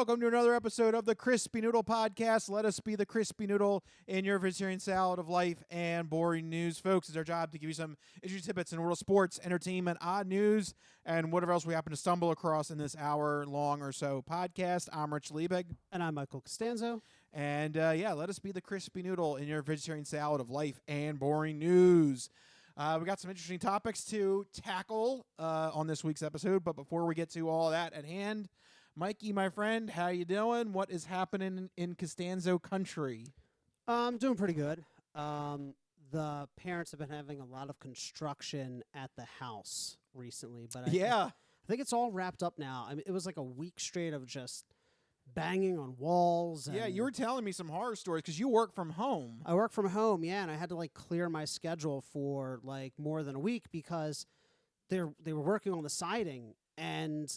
welcome to another episode of the Crispy Noodle Podcast. Let us be the Crispy Noodle in your vegetarian salad of life and boring news. Folks, it's our job to give you some interesting tidbits in the world of sports, entertainment, odd news, and whatever else we happen to stumble across in this hour-long or so podcast. I'm Rich Liebig. And I'm Michael Costanzo. And, let us be the Crispy Noodle in your vegetarian salad of life and boring news. We got some interesting topics to tackle on this week's episode, but before we get to all that at hand, Mikey, my friend, how you doing? What is happening in Costanzo country? I'm doing pretty good. The parents have been having a lot of construction at the house recently, but I think it's all wrapped up now. I mean, it was like a week straight of just banging on walls. Yeah, you were telling me some horror stories because you work from home. I work from home, and I had to like clear my schedule for like more than a week because they were working on the siding, and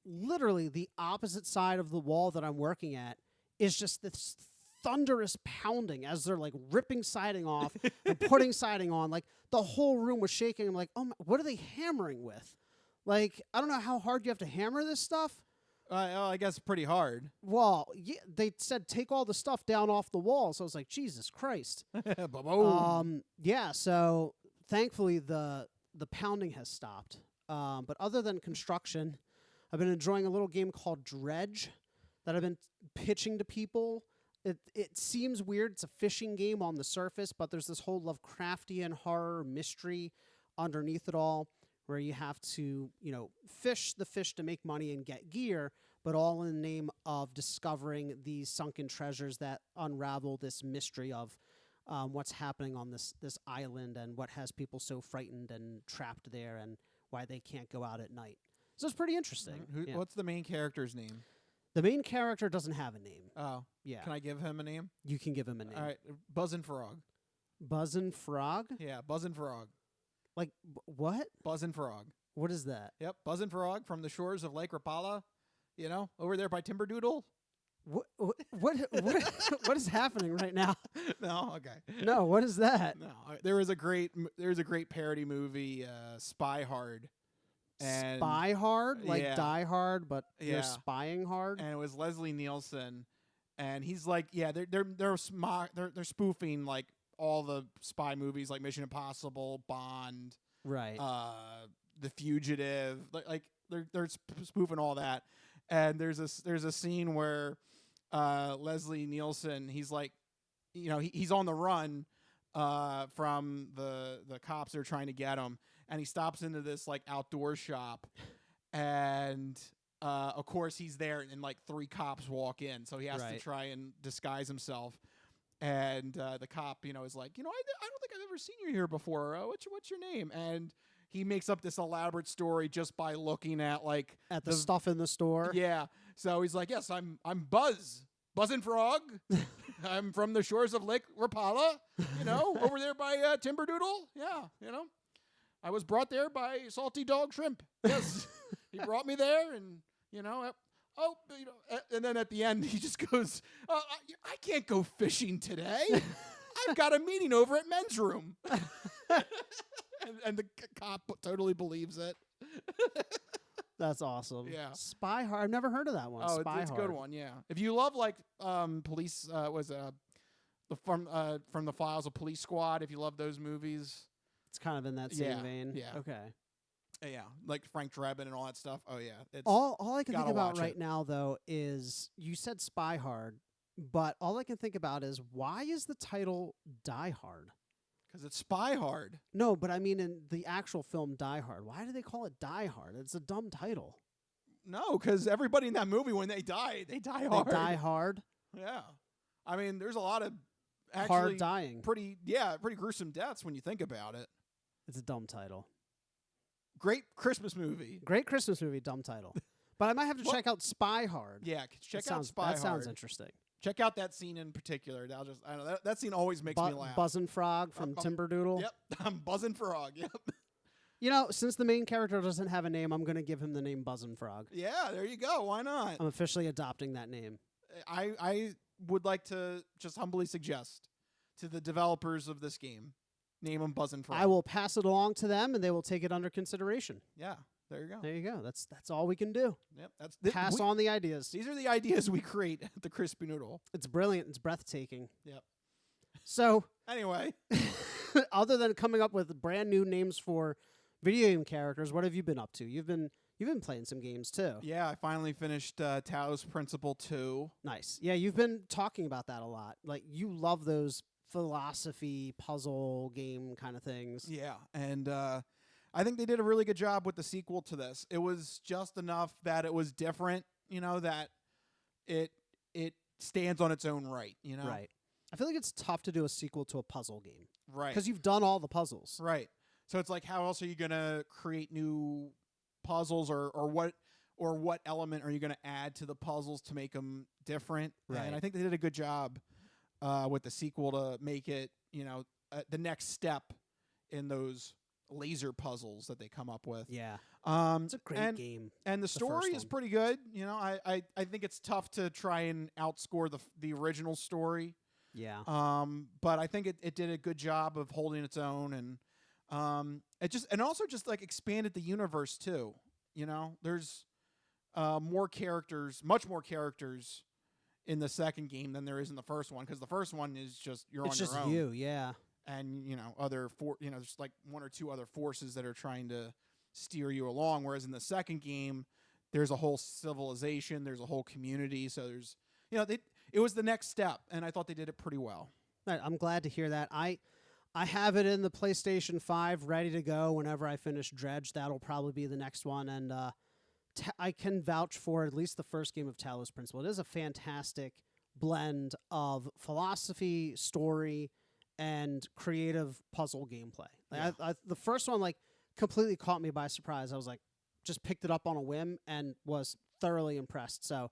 literally the opposite side of the wall that I'm working at is just this thunderous pounding as they're like ripping siding off and putting siding on. Like the whole room was shaking. I'm like, oh my, what are they hammering with? Like, I don't know how hard you have to hammer this stuff. I guess pretty hard. Well, yeah, they said take all the stuff down off the wall. So I was like, Jesus Christ. So thankfully the pounding has stopped. But other than construction, I've been enjoying a little game called Dredge that I've been pitching to people. It seems weird. It's a fishing game on the surface, but there's this whole Lovecraftian horror mystery underneath it all, where you have to, fish the fish to make money and get gear, but all in the name of discovering these sunken treasures that unravel this mystery of what's happening on this island and what has people so frightened and trapped there and why they can't go out at night. So it's pretty interesting. What's the main character's name? The main character doesn't have a name. Oh. Yeah. Can I give him a name? You can give him a name. All right. Buzzin' Frog. Buzzin' Frog? Yeah, Buzzin' Frog. Like, what? Buzzin' Frog. What is that? Yep, Buzzin' Frog from the shores of Lake Rapala, over there by Timberdoodle. What is happening right now? No, okay. No, what is that? No, there's a great parody movie, Spy Hard. And Spy Hard, like yeah. Die Hard, but Yeah. you're spying hard. And it was Leslie Nielsen, and he's like, they're spoofing like all the spy movies like Mission Impossible, Bond, Right. The Fugitive, like they're spoofing all that. And there's a scene where Leslie Nielsen, he's like, he's on the run from the cops that are trying to get him, and he stops into this like outdoor shop, and of course he's there, and like 3 cops walk in, so he has to try and disguise himself. And the cop, is like, I don't think I've ever seen you here before. What's your name? And he makes up this elaborate story just by looking at like the stuff in the store. Yeah. So he's like, yes, I'm Buzzin' Frog. I'm from the shores of Lake Rapala, over there by Timberdoodle. Yeah, I was brought there by Salty Dog Shrimp. Yes, he brought me there, and and then at the end he just goes, I can't go fishing today. I've got a meeting over at men's room. and the cop totally believes it. That's awesome. Yeah. Spy Hard. I've never heard of that one. Oh, Spy it's a Hard. good one. Yeah. If you love like police, from the Files of Police Squad. If you love those movies, it's kind of in that same vein. Yeah. Okay. Yeah, like Frank Drebin and all that stuff. Oh yeah. It's all I can think about right it. now though is you said Spy Hard, but all I can think about is why is the title Die Hard? Because it's Spy Hard. No, but I mean in the actual film Die Hard. Why do they call it Die Hard? It's a dumb title. No, because everybody in that movie, when they die hard. They die hard? Yeah. I mean, there's a lot of actually hard dying. Pretty gruesome deaths when you think about it. It's a dumb title. Great Christmas movie. Great Christmas movie, dumb title. But I might have to check out Spy Hard. Yeah, check out Spy Hard. That sounds interesting. Check out that scene in particular. I don't know, that scene always makes me laugh. Buzzin' Frog from Timberdoodle. Yep, I'm Buzzin' Frog. Yep. Since the main character doesn't have a name, I'm going to give him the name Buzzin' Frog. Yeah, there you go. Why not? I'm officially adopting that name. I would like to just humbly suggest to the developers of this game, name him Buzzin' Frog. I will pass it along to them, and they will take it under consideration. Yeah. There you go. There you go. That's all we can do. Yep. Pass on the ideas. These are the ideas we create at the Crispy Noodle. It's brilliant. It's breathtaking. Yep. So anyway, other than coming up with brand new names for video game characters, what have you been up to? You've been playing some games too. Yeah, I finally finished Talos Principle 2. Nice. Yeah, you've been talking about that a lot. Like, you love those philosophy puzzle game kind of things. Yeah, and I think they did a really good job with the sequel to this. It was just enough that it was different, that it stands on its own right, Right. I feel like it's tough to do a sequel to a puzzle game. Right. Because you've done all the puzzles. Right. So it's like, how else are you going to create new puzzles, or what element are you going to add to the puzzles to make them different? Right. And I think they did a good job with the sequel to make it, the next step in those laser puzzles that they come up with. Yeah. It's a great game. And the story is pretty good. I think it's tough to try and outscore the original story. Yeah. But I think it did a good job of holding its own, and it also just like expanded the universe too. There's more characters, much more characters in the second game than there is in the first one, because the first one is just you're on your own. It's just you, yeah. And there's like one or two other forces that are trying to steer you along. Whereas in the second game, there's a whole civilization, there's a whole community. So there's it was the next step, and I thought they did it pretty well. Right, I'm glad to hear that. I have it in the PlayStation 5 ready to go whenever I finish Dredge. That'll probably be the next one, and I can vouch for at least the first game of Talos Principle. It is a fantastic blend of philosophy, story, and creative puzzle gameplay. Like, Yeah. the first one completely caught me by surprise. I was just picked it up on a whim and was thoroughly impressed. So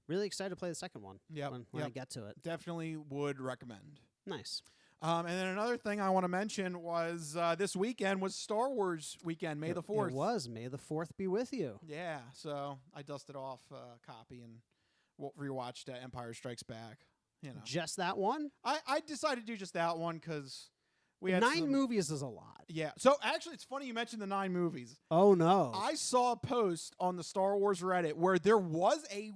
really excited to play the second one when I get to it. Definitely would recommend. Nice. And then another thing I want to mention was this weekend was Star Wars weekend, May the 4th. It was. May the 4th be with you. Yeah, so I dusted off a copy and rewatched Empire Strikes Back. Just that one? I decided to do just that one because we had 9 movies is a lot. Yeah. So actually, it's funny you mentioned the 9 movies. Oh, no. I saw a post on the Star Wars Reddit where there was a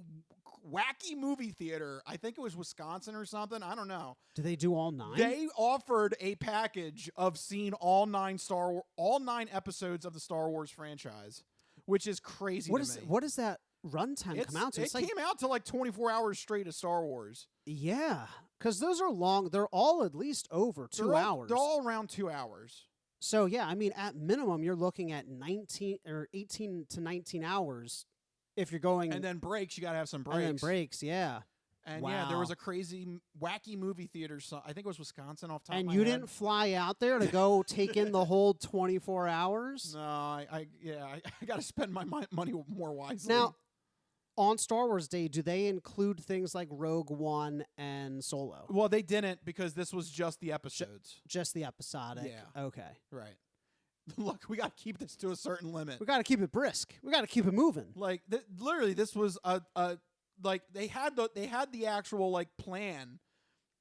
wacky movie theater. I think it was Wisconsin or something. I don't know. Do they do all 9? They offered a package of seeing all 9 episodes of the Star Wars franchise, which is crazy to me. What does that runtime come out to? It came out to like 24 hours straight of Star Wars. Yeah, because those are long. They're all at least over 2 hours. They're all around 2 hours. So, yeah, I mean, at minimum, you're looking at 18 to 19 hours if you're going. And then breaks, you got to have some breaks. And then breaks, yeah. And yeah, there was a crazy, wacky movie theater. I think it was Wisconsin off the top of my head. And you head. didn't fly out there to go take in the whole 24 hours? No, I got to spend my money more wisely. Now, on Star Wars Day, do they include things like Rogue One and Solo? Well, they didn't, because this was just the episodes. Just the episodic? Yeah. Okay. Right. Look, we got to keep this to a certain limit. We got to keep it brisk. We got to keep it moving. Like, literally, this was they had the actual plan.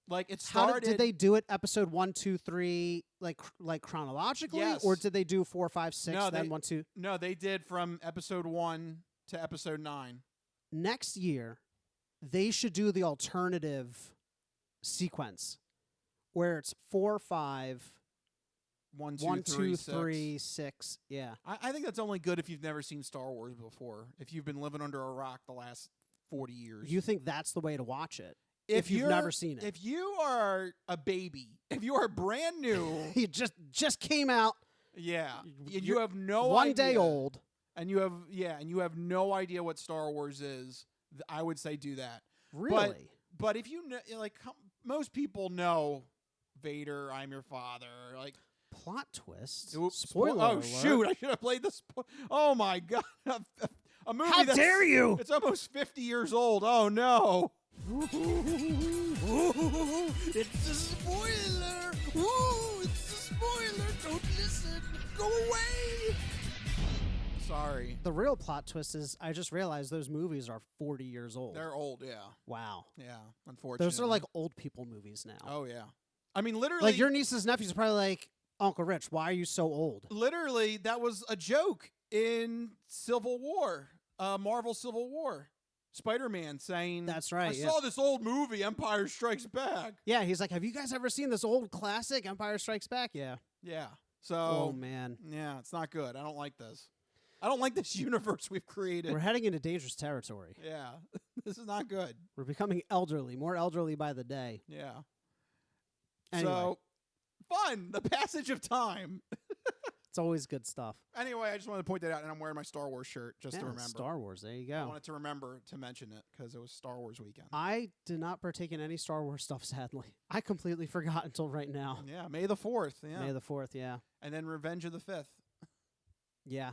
Like, it started. Did they do it episode 1, 2, 3 like chronologically? Yes. Or did they do 4, 5, 6, No, then 1, 2? No, they did from episode 1 to episode 9. Next year, they should do the alternative sequence where it's 4, 5, 1, 2, 3, 3, 6. Yeah. I think that's only good if you've never seen Star Wars before. If you've been living under a rock the last 40 years. You think that's the way to watch it? If you've never seen it. If you are a baby, if you are brand new. You just came out. Yeah. You have no idea. 1 day old. And you have no idea what Star Wars is. I would say do that. Really? But if you know, most people know Vader, I'm your father, plot twist. Spoiler alert. Shoot, I should have played this. Oh my god. A movie How dare you? It's almost 50 years old. Oh no. It's a spoiler. Ooh, it's a spoiler. Don't listen. Go away. Sorry. The real plot twist is I just realized those movies are 40 years old. They're old, yeah. Wow. Yeah, unfortunately. Those are like old people movies now. Oh, yeah. I mean, literally. Like your nieces and nephews are probably like, Uncle Rich, why are you so old? Literally, that was a joke in Civil War, Marvel Civil War. Spider-Man saying, That's right. I saw this old movie, Empire Strikes Back. Yeah, he's like, have you guys ever seen this old classic, Empire Strikes Back? Yeah. Yeah. So, Oh, man. yeah, it's not good. I don't like this. I don't like this universe we've created. We're heading into dangerous territory. Yeah. This is not good. We're becoming elderly, more elderly by the day. Yeah. Anyway. So, fun. The passage of time. It's always good stuff. Anyway, I just wanted to point that out, and I'm wearing my Star Wars shirt just to remember. Star Wars, there you I go. wanted to remember to mention it because it was Star Wars weekend. I did not partake in any Star Wars stuff, sadly. I completely forgot until right now. Yeah, May the 4th. Yeah. May the 4th, yeah. And then Revenge of the 5th. Yeah.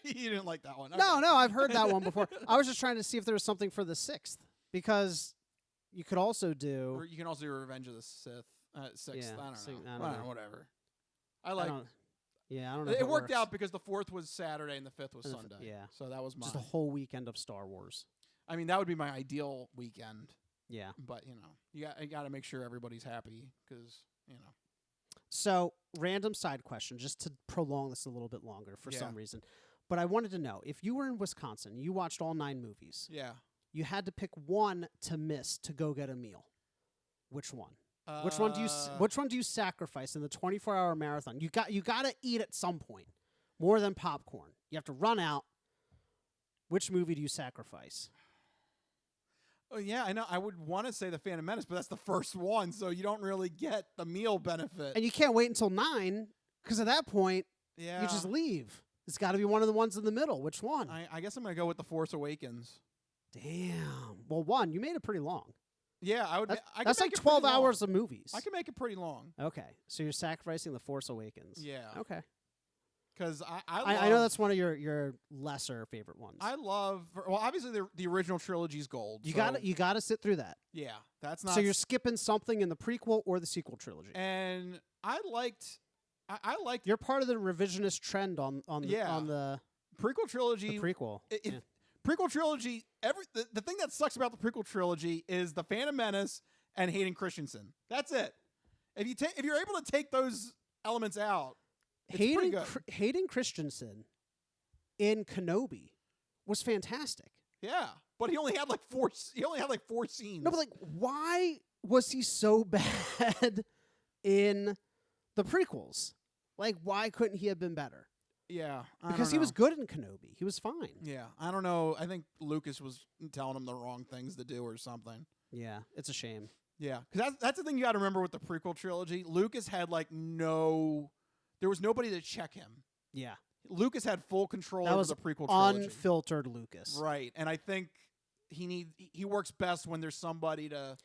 You didn't like that one. No, I've heard that one before. I was just trying to see if there was something for the 6th, because you could also do... Or you can also do Revenge of the 6th. Yeah, I don't know. I don't know. Whatever. I like... I don't know. It worked out because the 4th was Saturday and the 5th was Sunday. Yeah. So that was mine. Just a whole weekend of Star Wars. I mean, that would be my ideal weekend. Yeah. But, you got to make sure everybody's happy because, So, random side question, just to prolong this a little bit longer for some reason. But I wanted to know, if you were in Wisconsin, you watched all 9 movies. Yeah. You had to pick one to miss to go get a meal. Which one? Which one do you sacrifice in the 24-hour marathon? You got to eat at some point, more than popcorn. You have to run out. Which movie do you sacrifice? Oh yeah, I know. I would want to say The Phantom Menace, but that's the first one, so you don't really get the meal benefit. And you can't wait until 9, because at that point, you just leave. It's got to be one of the ones in the middle. Which one? I guess I'm gonna go with The Force Awakens. Damn. Well, 1, you made it pretty long. Yeah, I would. That's like 12 hours of movies. I can make it pretty long. Okay, so you're sacrificing The Force Awakens. Yeah. Okay. Because I know that's one of your lesser favorite ones. I love. Well, obviously the original trilogy's gold. You gotta sit through that. Yeah, that's not. So you're skipping something in the prequel or the sequel trilogy. And I liked. You're part of the revisionist trend on the prequel trilogy. The prequel. Prequel trilogy. The thing that sucks about the prequel trilogy is the Phantom Menace and Hayden Christensen. That's it. If you're able to take those elements out, it's pretty good. Hayden Christensen in Kenobi was fantastic. Yeah, but he only had like 4. He only had like 4 scenes. No, but like, why was he so bad in the prequels? Like, why couldn't he have been better? Yeah, because he was good in Kenobi. He was fine. Yeah, I don't know. I think Lucas was telling him the wrong things to do or something. Yeah, it's a shame. Yeah, because that's the thing you got to remember with the prequel trilogy. Lucas had there was nobody to check him. Yeah, Lucas had full control over the prequel trilogy. Unfiltered Lucas. Right, and I think he works best when there's somebody to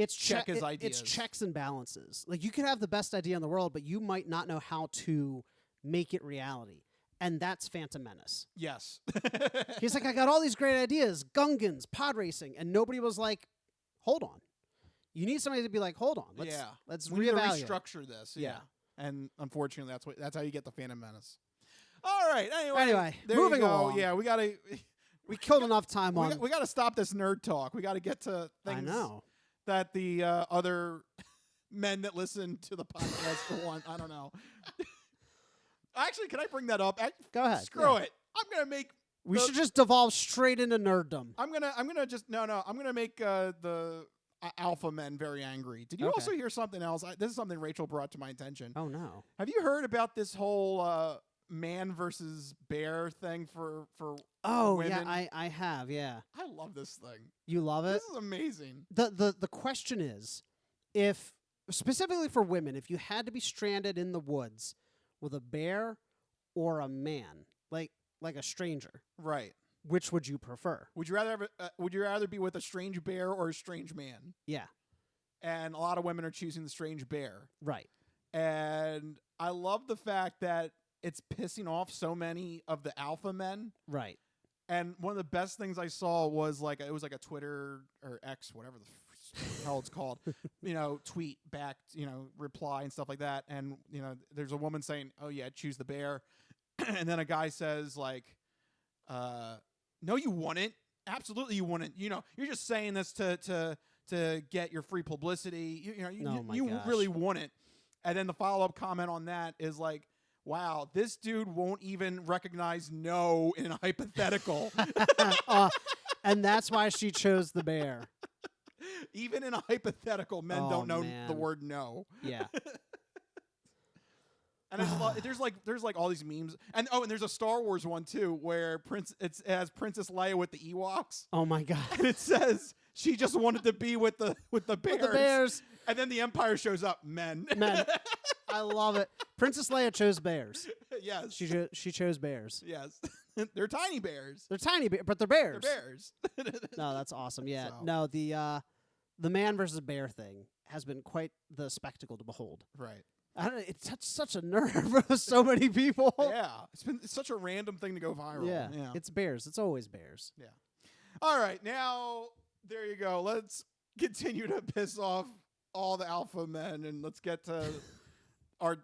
check his ideas. It's checks and balances. Like, you could have the best idea in the world, but you might not know how to make it reality. And that's Phantom Menace. Yes. He's like, I got all these great ideas, Gungans, pod racing, and nobody was like, hold on. You need somebody to be like, hold on. Let's we need to reevaluate. restructure this. Yeah. And unfortunately, that's how you get the Phantom Menace. All right. Anyway, moving along. Yeah, we killed enough time on. We got to stop this nerd talk. We got to get to things that the other men that listen to the podcast want. I don't know. Actually, can I bring that up? Go ahead. Screw it. I'm gonna make. We should just devolve straight into nerddom. I'm gonna just no. I'm gonna make the alpha men very angry. Did you also hear something else? This is something Rachel brought to my attention. Oh no. Have you heard about this whole man versus bear thing for women? Yeah, I have. Yeah. I love this thing. You love it? This is amazing. The question is, if specifically for women, if you had to be stranded in the woods with a bear or a man, like a stranger, right? Which would you prefer? Would you rather be with a strange bear or a strange man? Yeah. And a lot of women are choosing the strange bear. Right. And I love the fact that it's pissing off so many of the alpha men. Right. And one of the best things I saw was it was like a Twitter or X, whatever the hell it's called, tweet back, reply and stuff like that. And, there's a woman saying, oh yeah, choose the bear. And then a guy says no, you wouldn't. Absolutely. You wouldn't. You're just saying this to get your free publicity. You really wouldn't. And then the follow-up comment on that is like, wow, this dude won't even recognize no in a hypothetical. And that's why she chose the bear. Even in a hypothetical, men Oh, don't know man. the word no. Yeah. And there's like all these memes, and there's a Star Wars one too where it has Princess Leia with the Ewoks, Oh my God. and it says she just wanted to be with the bears. With the bears. And then the Empire shows up, men. Men. I love it. Princess Leia chose bears. Yes. She chose bears. Yes. They're tiny bears. They're tiny, but they're bears. They're bears. No, that's awesome. Yeah. So. No, the man versus bear thing has been quite the spectacle to behold. Right. I don't know, it's such a nerve for so many people. Yeah. It's such a random thing to go viral. Yeah. Yeah. It's bears. It's always bears. Yeah. All right. Now, there you go. Let's continue to piss off all the alpha men, and let's get to our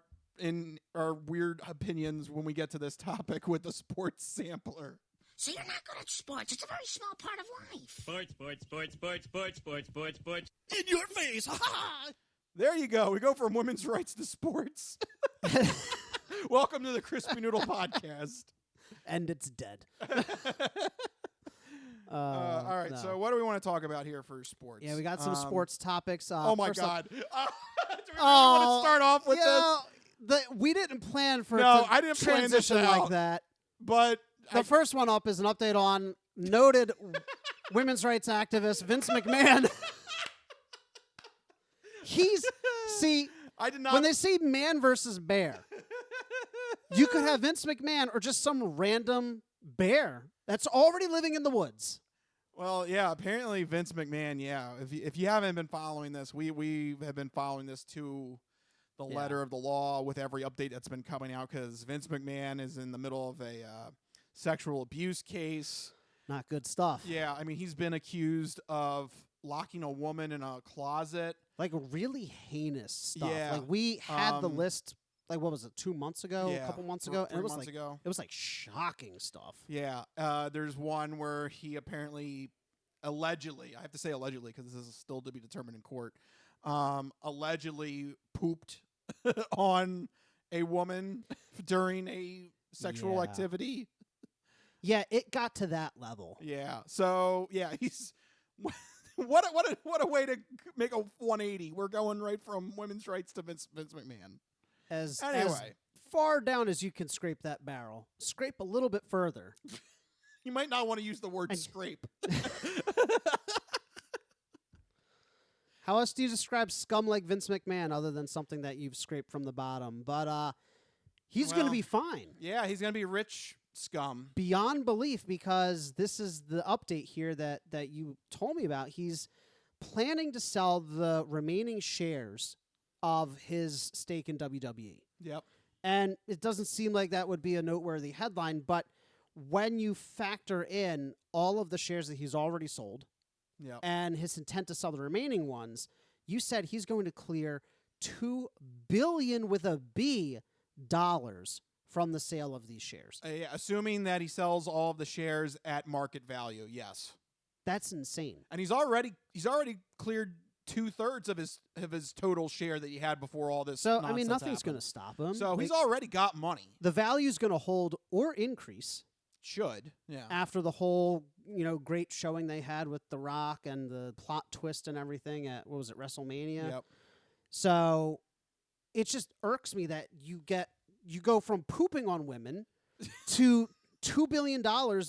weird opinions when we get to this topic with the sports sampler. So you're not good at sports. It's a very small part of life. Sports. In your face. Ha ha! There you go. We go from women's rights to sports. Welcome to the Crispy Noodle Podcast. And it's dead. All right. No. So what do we want to talk about here for sports? Yeah, we got some sports topics. Oh, my first off- God. Do we really want to start off with this? We didn't plan for No, it to I didn't plan this transition like out. that. But The first one up is an update on noted women's rights activist Vince McMahon. I did not. When they say man versus bear, you could have Vince McMahon or just some random bear that's already living in the woods. Well, yeah, apparently Vince McMahon, yeah. If you haven't been following this, we have been following this to the letter of the law with every update that's been coming out because Vince McMahon is in the middle of a sexual abuse case. Not good stuff. Yeah, I mean, he's been accused of locking a woman in a closet. Like really heinous stuff. Yeah. Like we had the list, like what was it, 2 months ago, Yeah, a couple months ago, and it was ago. it was like shocking stuff. Yeah, there's one where he apparently, allegedly, I have to say allegedly because this is still to be determined in court, allegedly pooped on a woman during a sexual Yeah. activity. Yeah, it got to that level. Yeah, so yeah, he's what a way to make a 180. We're going right from women's rights to Vince McMahon. As Anyway. far down as you can scrape that barrel, scrape a little bit further. You might not want to use the word scrape. How else do you describe scum like Vince McMahon other than something that you've scraped from the bottom? But he's going to Well, be fine. Yeah, he's gonna be rich scum. Beyond belief, because this is the update here that you told me about. He's planning to sell the remaining shares of his stake in WWE. Yep. And it doesn't seem like that would be a noteworthy headline, but when you factor in all of the shares that he's already sold Yep. and his intent to sell the remaining ones, you said he's going to clear $2 billion with a B dollars from the sale of these shares. Yeah, assuming that he sells all of the shares at market value, yes. That's insane. And he's already cleared 2/3 of his total share that he had before all this. So, I mean, nonsense nothing's going happened. to stop him. So he's Like, already got money. the value's going to hold or increase Should. Yeah. after the whole, great showing they had with The Rock and the plot twist and everything at, what was it, WrestleMania? Yep. So it just irks me that you go from pooping on women to $2 billion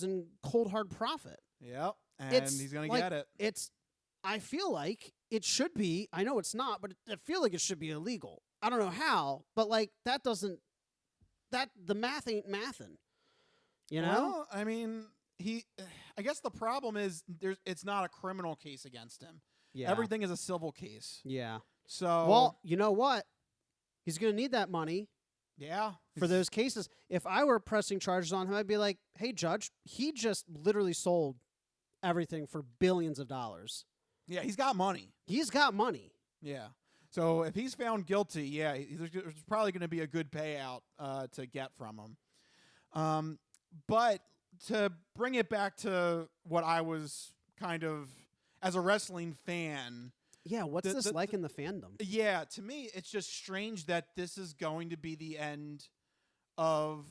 in cold hard profit. Yep. And It's he's gonna like- get it. I feel like it should be. I know it's not, but I feel like it should be illegal. I don't know how, but like the math ain't mathin'. You know? Well, I mean, I guess the problem is it's not a criminal case against him. Yeah. Everything is a civil case. Yeah. So Well, you know what? He's going to need that money yeah, for those cases. If I were pressing charges on him, I'd be like, "Hey, judge, he just literally sold everything for billions of dollars. Yeah, he's got money. He's got money." Yeah. So if he's found guilty, yeah, there's probably going to be a good payout to get from him. But to bring it back to what I was kind of, as a wrestling fan, Yeah, what's this like in the fandom? yeah, to me, it's just strange that this is going to be the end of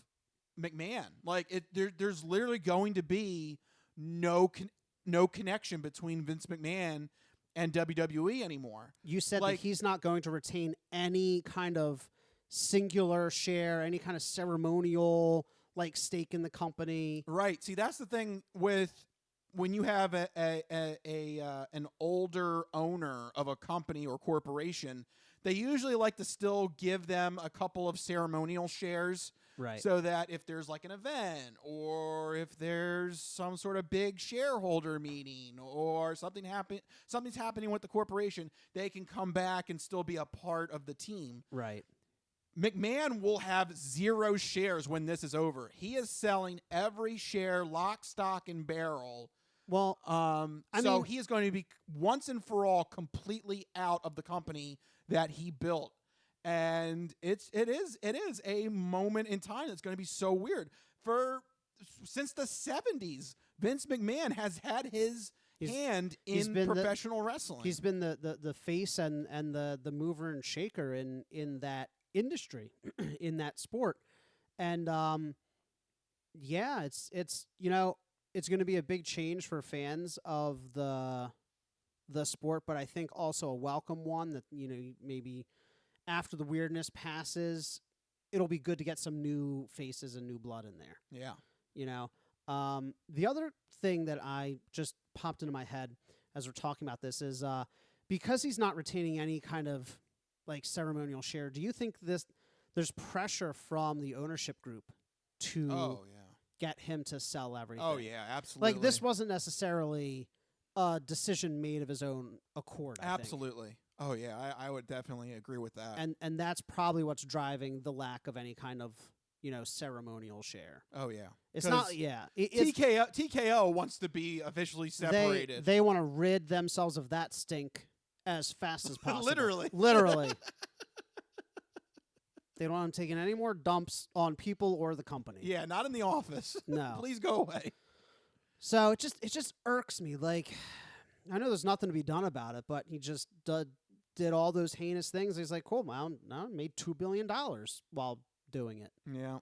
McMahon. Like there's literally going to be no connection between Vince McMahon and WWE anymore. You said like, that he's not going to retain any kind of singular share, any kind of ceremonial like stake in the company. Right. See, that's the thing with when you have an older owner of a company or corporation, they usually like to still give them a couple of ceremonial shares. Right. So that if there's like an event or if there's some sort of big shareholder meeting or something's happening with the corporation, they can come back and still be a part of the team. Right. McMahon will have 0 shares when this is over. He is selling every share lock, stock, and barrel. Well, so he is going to be once and for all completely out of the company that he built. And it is a moment in time that's going to be so weird. Since the 70s, Vince McMahon has had his hand in professional wrestling. He's been the face and the mover and shaker in that industry, in that sport. And it's it's going to be a big change for fans of the sport, but I think also a welcome one that maybe after the weirdness passes, it'll be good to get some new faces and new blood in there. Yeah. The other thing that I just popped into my head as we're talking about this is because he's not retaining any kind of like ceremonial share, do you think there's pressure from the ownership group to get him to sell everything? Oh, yeah, absolutely. Like this wasn't necessarily a decision made of his own accord, I think. Absolutely. Oh, yeah, I would definitely agree with that. And that's probably what's driving the lack of any kind of, ceremonial share. Oh, yeah. It's not, yeah. TKO wants to be officially separated. They want to rid themselves of that stink as fast as possible. Literally. They don't want them taking any more dumps on people or the company. Yeah, not in the office. No. Please go away. So it just irks me. Like, I know there's nothing to be done about it, but he just did all those heinous things. He's like, cool, now made $2 billion while doing it. Yeah.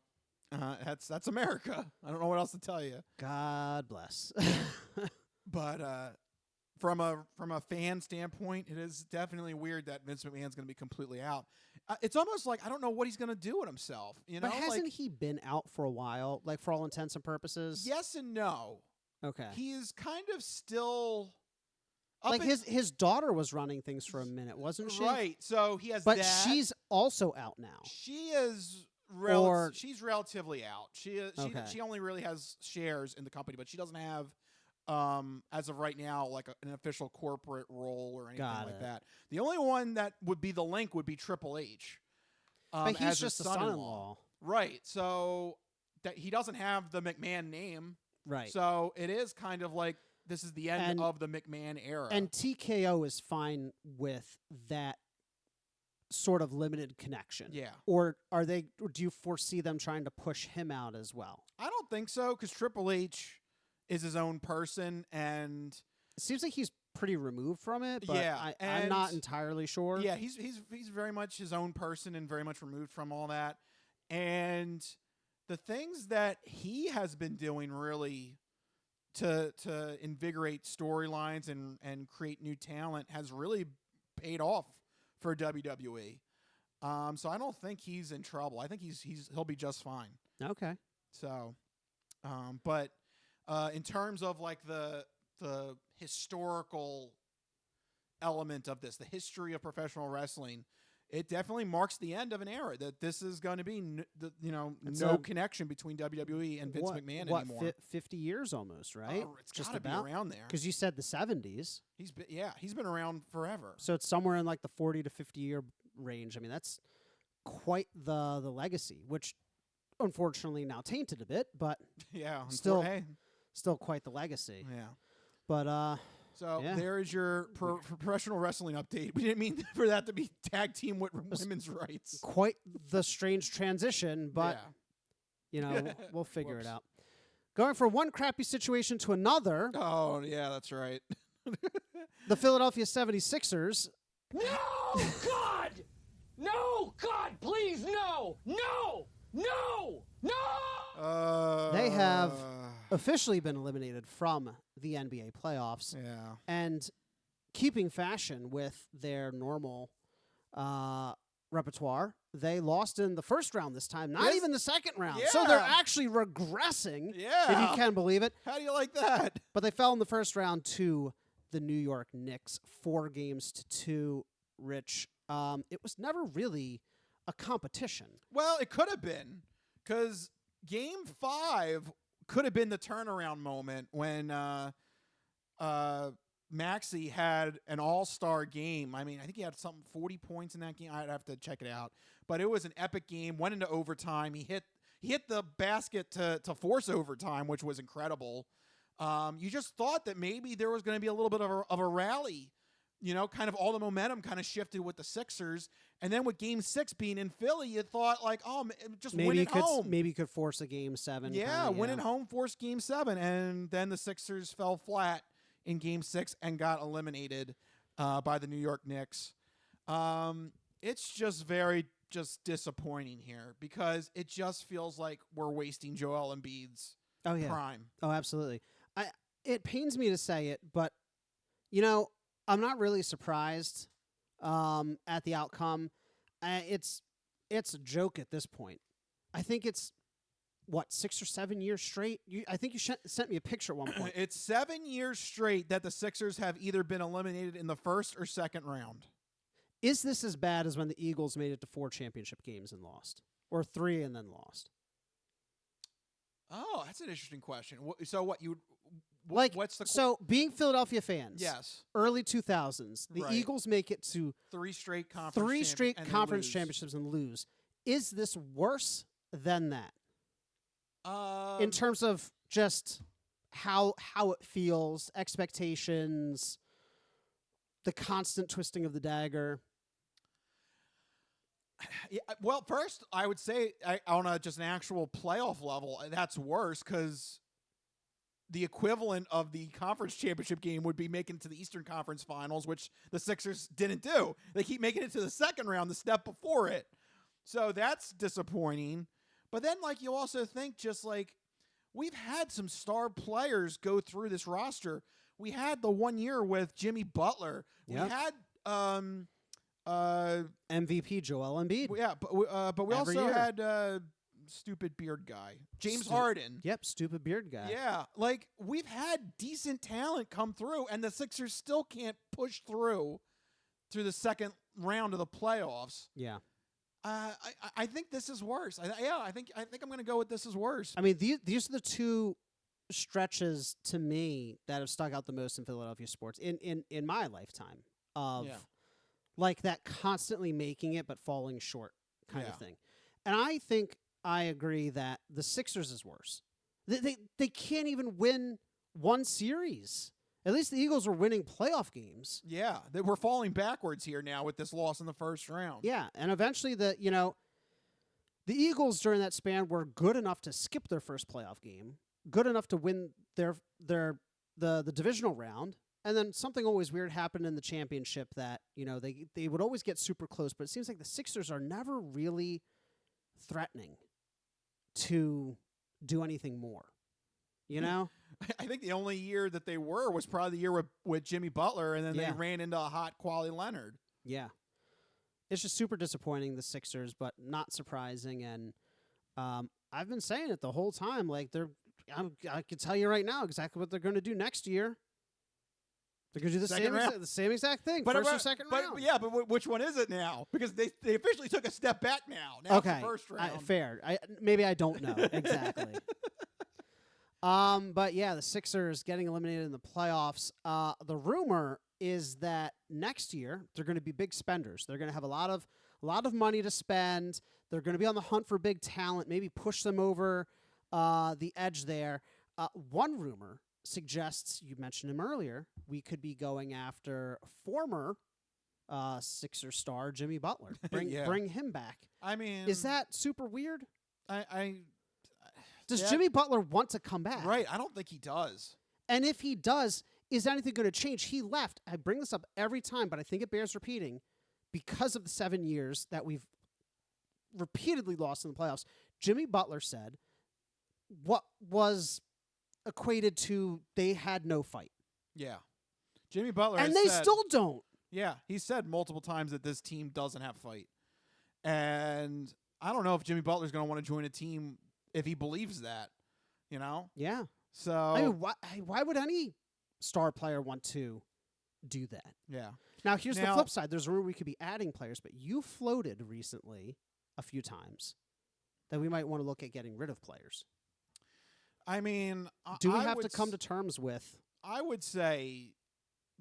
That's America. I don't know what else to tell you. God bless. But from a fan standpoint, it is definitely weird that Vince McMahon's going to be completely out. It's almost like I don't know what he's going to do with himself. But hasn't he been out for a while, like for all intents and purposes? Yes and no. Okay. He is kind of still... Like his daughter was running things for a minute, wasn't she? Right. So he has but that. she's also out now. She is she's relatively out. She only really has shares in the company, but she doesn't have as of right now like an official corporate role or anything like that. The only one that would be the link would be Triple H. But he's as just a son-in-law. Right. So that he doesn't have the McMahon name. Right. So it is kind of like this is the end of the McMahon era. And TKO is fine with that sort of limited connection. Yeah. Or do you foresee them trying to push him out as well? I don't think so, because Triple H is his own person, and it seems like he's pretty removed from it, but I'm not entirely sure. Yeah, he's very much his own person and very much removed from all that. And the things that he has been doing really to invigorate storylines and create new talent has really paid off for WWE. So I don't think he's in trouble. I think he'll be just fine. Okay. So, but in terms of like the historical element of this, the history of professional wrestling, it definitely marks the end of an era. That this is going to be no connection between WWE and Vince McMahon anymore. 50 years almost, right? It's just got to be around there. Because you said the 70s. He's been around forever. So it's somewhere in like the 40 to 50 year range. I mean, that's quite the legacy, which unfortunately now tainted a bit, but yeah, still quite the legacy. Yeah, but so there is your professional wrestling update. We didn't mean for that to be tag team with women's rights. Quite the strange transition, but we'll figure it out. Going from one crappy situation to another. Oh yeah, that's right. The Philadelphia 76ers. No, God! No, God, please, no! No! No! No! They have officially been eliminated from the NBA playoffs. Yeah. And keeping fashion with their normal repertoire, they lost in the first round this time, not Yes. even the second round. So they're Yeah. actually regressing, Yeah. if you can believe it. How do you like that? But they fell in the first round to the New York Knicks, 4-2. Rich, it was never really a competition. Well, it could have been, because Game 5 could have been the turnaround moment when Maxey had an all-star game. I mean, I think he had 40 points in that game. I'd have to check it out. But it was an epic game, went into overtime. He hit the basket to force overtime, which was incredible. You just thought that maybe there was going to be a little bit of a rally. You know, kind of all the momentum kind of shifted with the Sixers. And then with Game 6 being in Philly, you thought like, oh, just win at home. Maybe you could force a Game 7. Yeah, win at home, force Game 7. And then the Sixers fell flat in Game 6 and got eliminated by the New York Knicks. It's just very disappointing here because it just feels like we're wasting Joel Embiid's prime. Oh, absolutely. It pains me to say it, but, you know, I'm not really surprised at the outcome. It's a joke at this point. I think it's, 6 or 7 years straight? I think you sent me a picture at one point. It's 7 years straight that the Sixers have either been eliminated in the first or second round. Is this as bad as when the Eagles made it to 4 championship games and lost? Or 3 and then lost? Oh, that's an interesting question. So what you... what's the so being Philadelphia fans? Yes. Early 2000s, the Eagles make it to 3 straight conference championships and lose. Is this worse than that? In terms of just how it feels, expectations, the constant twisting of the dagger. Yeah, well, first I would say on just an actual playoff level, that's worse because the equivalent of the conference championship game would be making it to the Eastern Conference Finals, which the Sixers didn't do. They keep making it to the second round, the step before it. So that's disappointing. But then, like, you also think just like we've had some star players go through this roster. We had the 1 year with Jimmy Butler. Yep. We had MVP Joel Embiid. yeah, but we Every also year. had stupid beard guy James Harden. Yep, stupid beard guy. Yeah, like we've had decent talent come through, and the Sixers still can't push through the second round of the playoffs. Yeah. I think this is worse. I think I'm going to go with this is worse. I mean, these are the two stretches to me that have stuck out the most in Philadelphia sports in my lifetime of like that constantly making it but falling short kind of thing. And I think I agree that the Sixers is worse. They can't even win one series. At least the Eagles were winning playoff games. Yeah, we're falling backwards here now with this loss in the first round. Yeah, and eventually the Eagles during that span were good enough to skip their first playoff game, good enough to win the divisional round, and then something always weird happened in the championship that, they would always get super close, but it seems like the Sixers are never really threatening to do anything more. You know? I think the only year that they was probably the year with Jimmy Butler, and then they ran into a hot Quali Leonard. Yeah. It's just super disappointing, the Sixers, but not surprising. And I've been saying it the whole time. Like, I can tell you right now exactly what they're going to do next year. They're going to do the same exact thing, first or second round. Yeah, but which one is it now? Because they officially took a step back now. Now okay, it's the first round. Fair. Maybe I don't know exactly. But yeah, the Sixers getting eliminated in the playoffs. The rumor is that next year they're going to be big spenders. They're going to have a lot of money to spend. They're going to be on the hunt for big talent, maybe push them over the edge there. One rumor suggests, you mentioned him earlier, we could be going after former Sixer star Jimmy Butler. Bring him back. I mean, is that super weird? Does Yeah. Jimmy Butler want to come back? Right. I don't think he does. And if he does, is anything going to change? He left. I bring this up every time, but I think it bears repeating because of the 7 years that we've repeatedly lost in the playoffs. Jimmy Butler said what was equated to they had no fight. Yeah. Jimmy Butler And has they said, still don't. Yeah, he said multiple times that this team doesn't have fight. And I don't know if Jimmy Butler's going to want to join a team if he believes that, you know? Yeah. So I mean, why would any star player want to do that? yeah. Now, here's the flip side. There's a rumor we could be adding players, but you floated recently a few times that we might want to look at getting rid of players. I mean, do we have to come to terms with? I would say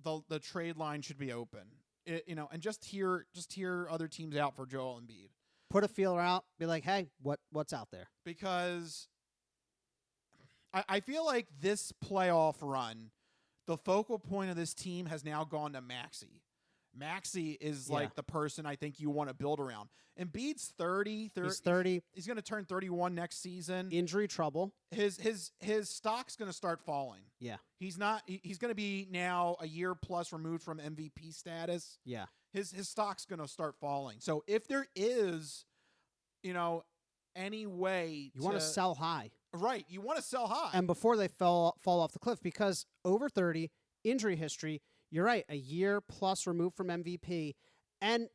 the trade line should be open. And just hear other teams out for Joel Embiid. Put a feeler out. Be like, hey, what's out there? Because I feel like this playoff run, the focal point of this team has now gone to Maxey. Maxey is like the person I think you want to build around. Embiid's 30. He's 30. He's going to turn 31 next season. Injury trouble. His stock's going to start falling. Yeah. He's going to be now a year plus removed from MVP status. Yeah. His stock's going to start falling. So if there is, any way you want to sell high. Right, you want to sell high. And before they fall off the cliff, because over 30, injury history, you're right, a year plus removed from MVP. And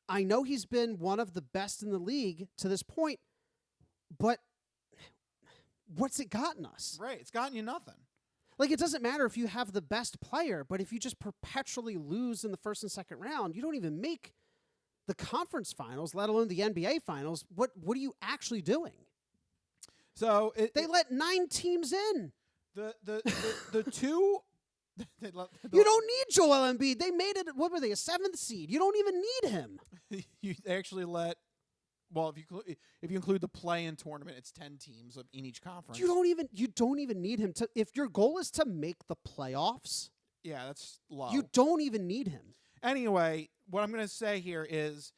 I know he's been one of the best in the league to this point, but what's it gotten us? Right, it's gotten you nothing. Like, it doesn't matter if you have the best player, but if you just perpetually lose in the first and second round, you don't even make the conference finals, let alone the NBA finals. What are you actually doing? So they let 9 teams in. The two. You don't need Joel Embiid. They made it. What were they? A 7th seed. You don't even need him. You actually let. Well, if you include the play-in tournament, it's 10 teams in each conference. You don't even need him to. If your goal is to make the playoffs, yeah, that's low. You don't even need him. Anyway, what I'm going to say here is,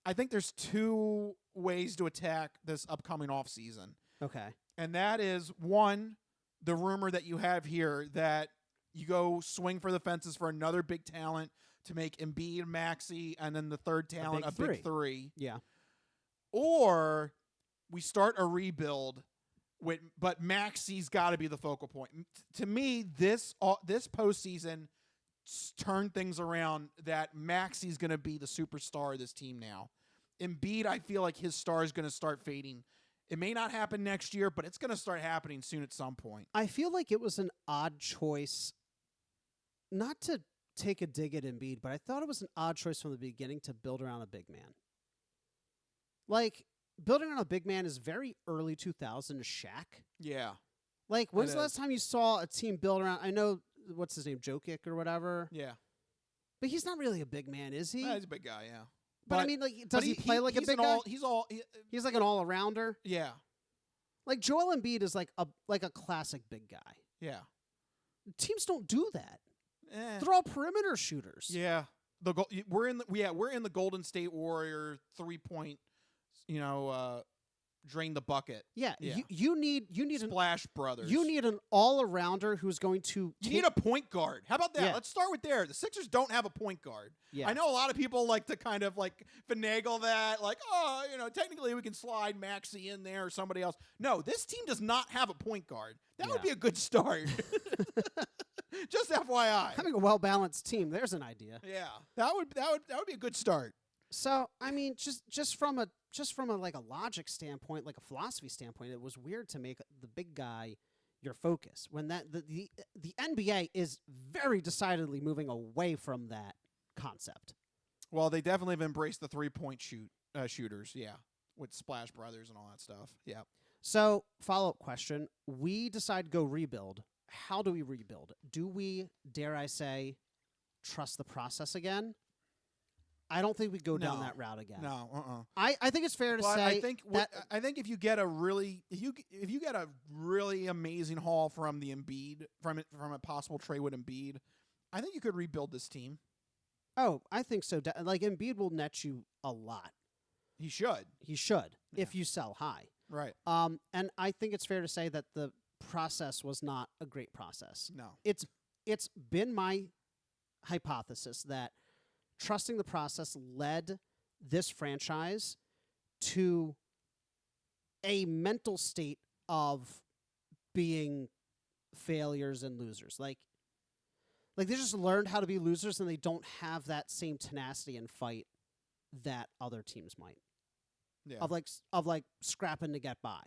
I think there's 2 ways to attack this upcoming offseason. Okay. And that is, one, the rumor that you have here that you go swing for the fences for another big talent to make Embiid, Maxey, and then the third talent a big three. Yeah. Or we start a rebuild, but Maxey's got to be the focal point. To me, this postseason turned things around that Maxey's going to be the superstar of this team now. Embiid, I feel like his star is going to start fading. It may not happen next year, but it's going to start happening soon at some point. I feel like it was an odd choice, not to take a dig at Embiid, but I thought it was an odd choice from the beginning to build around a big man. Like, building around a big man is very early 2000s Shaq. Yeah. Like, when's the last time you saw a team build around? I know, what's his name, Jokic or whatever? Yeah. But he's not really a big man, is he? He's a big guy, yeah. But I mean, like, does he play like a big guy? He's like an all-arounder. Yeah. Like, Joel Embiid is like a classic big guy. Yeah. Teams don't do that. They're all perimeter shooters. Yeah. We're in the Golden State Warrior 3-point, drain the bucket. Yeah. You need Splash Brothers. You need an all-arounder who's going to. You need a point guard. How about that? Yeah. Let's start with there. The Sixers don't have a point guard. Yeah. I know a lot of people like to kind of like finagle that, like, technically we can slide Maxey in there or somebody else. No, this team does not have a point guard. That would be a good start. Just FYI. Having a well-balanced team, there's an idea. Yeah, that would be a good start. So, I mean, just from a like a logic standpoint, like a philosophy standpoint, it was weird to make the big guy your focus when the NBA is very decidedly moving away from that concept. Well, they definitely have embraced the 3-point shooters, yeah, with Splash Brothers and all that stuff. Yeah. So, follow-up question: we decide to go rebuild. How do we rebuild? Do we, dare I say, trust the process again? I don't think we go down that route again. No, I think it's fair to say. I think if you get a really amazing haul from the Embiid from a possible trade with Embiid, I think you could rebuild this team. Oh, I think so. Like, Embiid will net you a lot. He should if you sell high. Right. And I think it's fair to say that the process was not a great process. No. It's been my hypothesis that trusting the process led this franchise to a mental state of being failures and losers. Like they just learned how to be losers, and they don't have that same tenacity and fight that other teams might. Yeah. Of like scrapping to get by,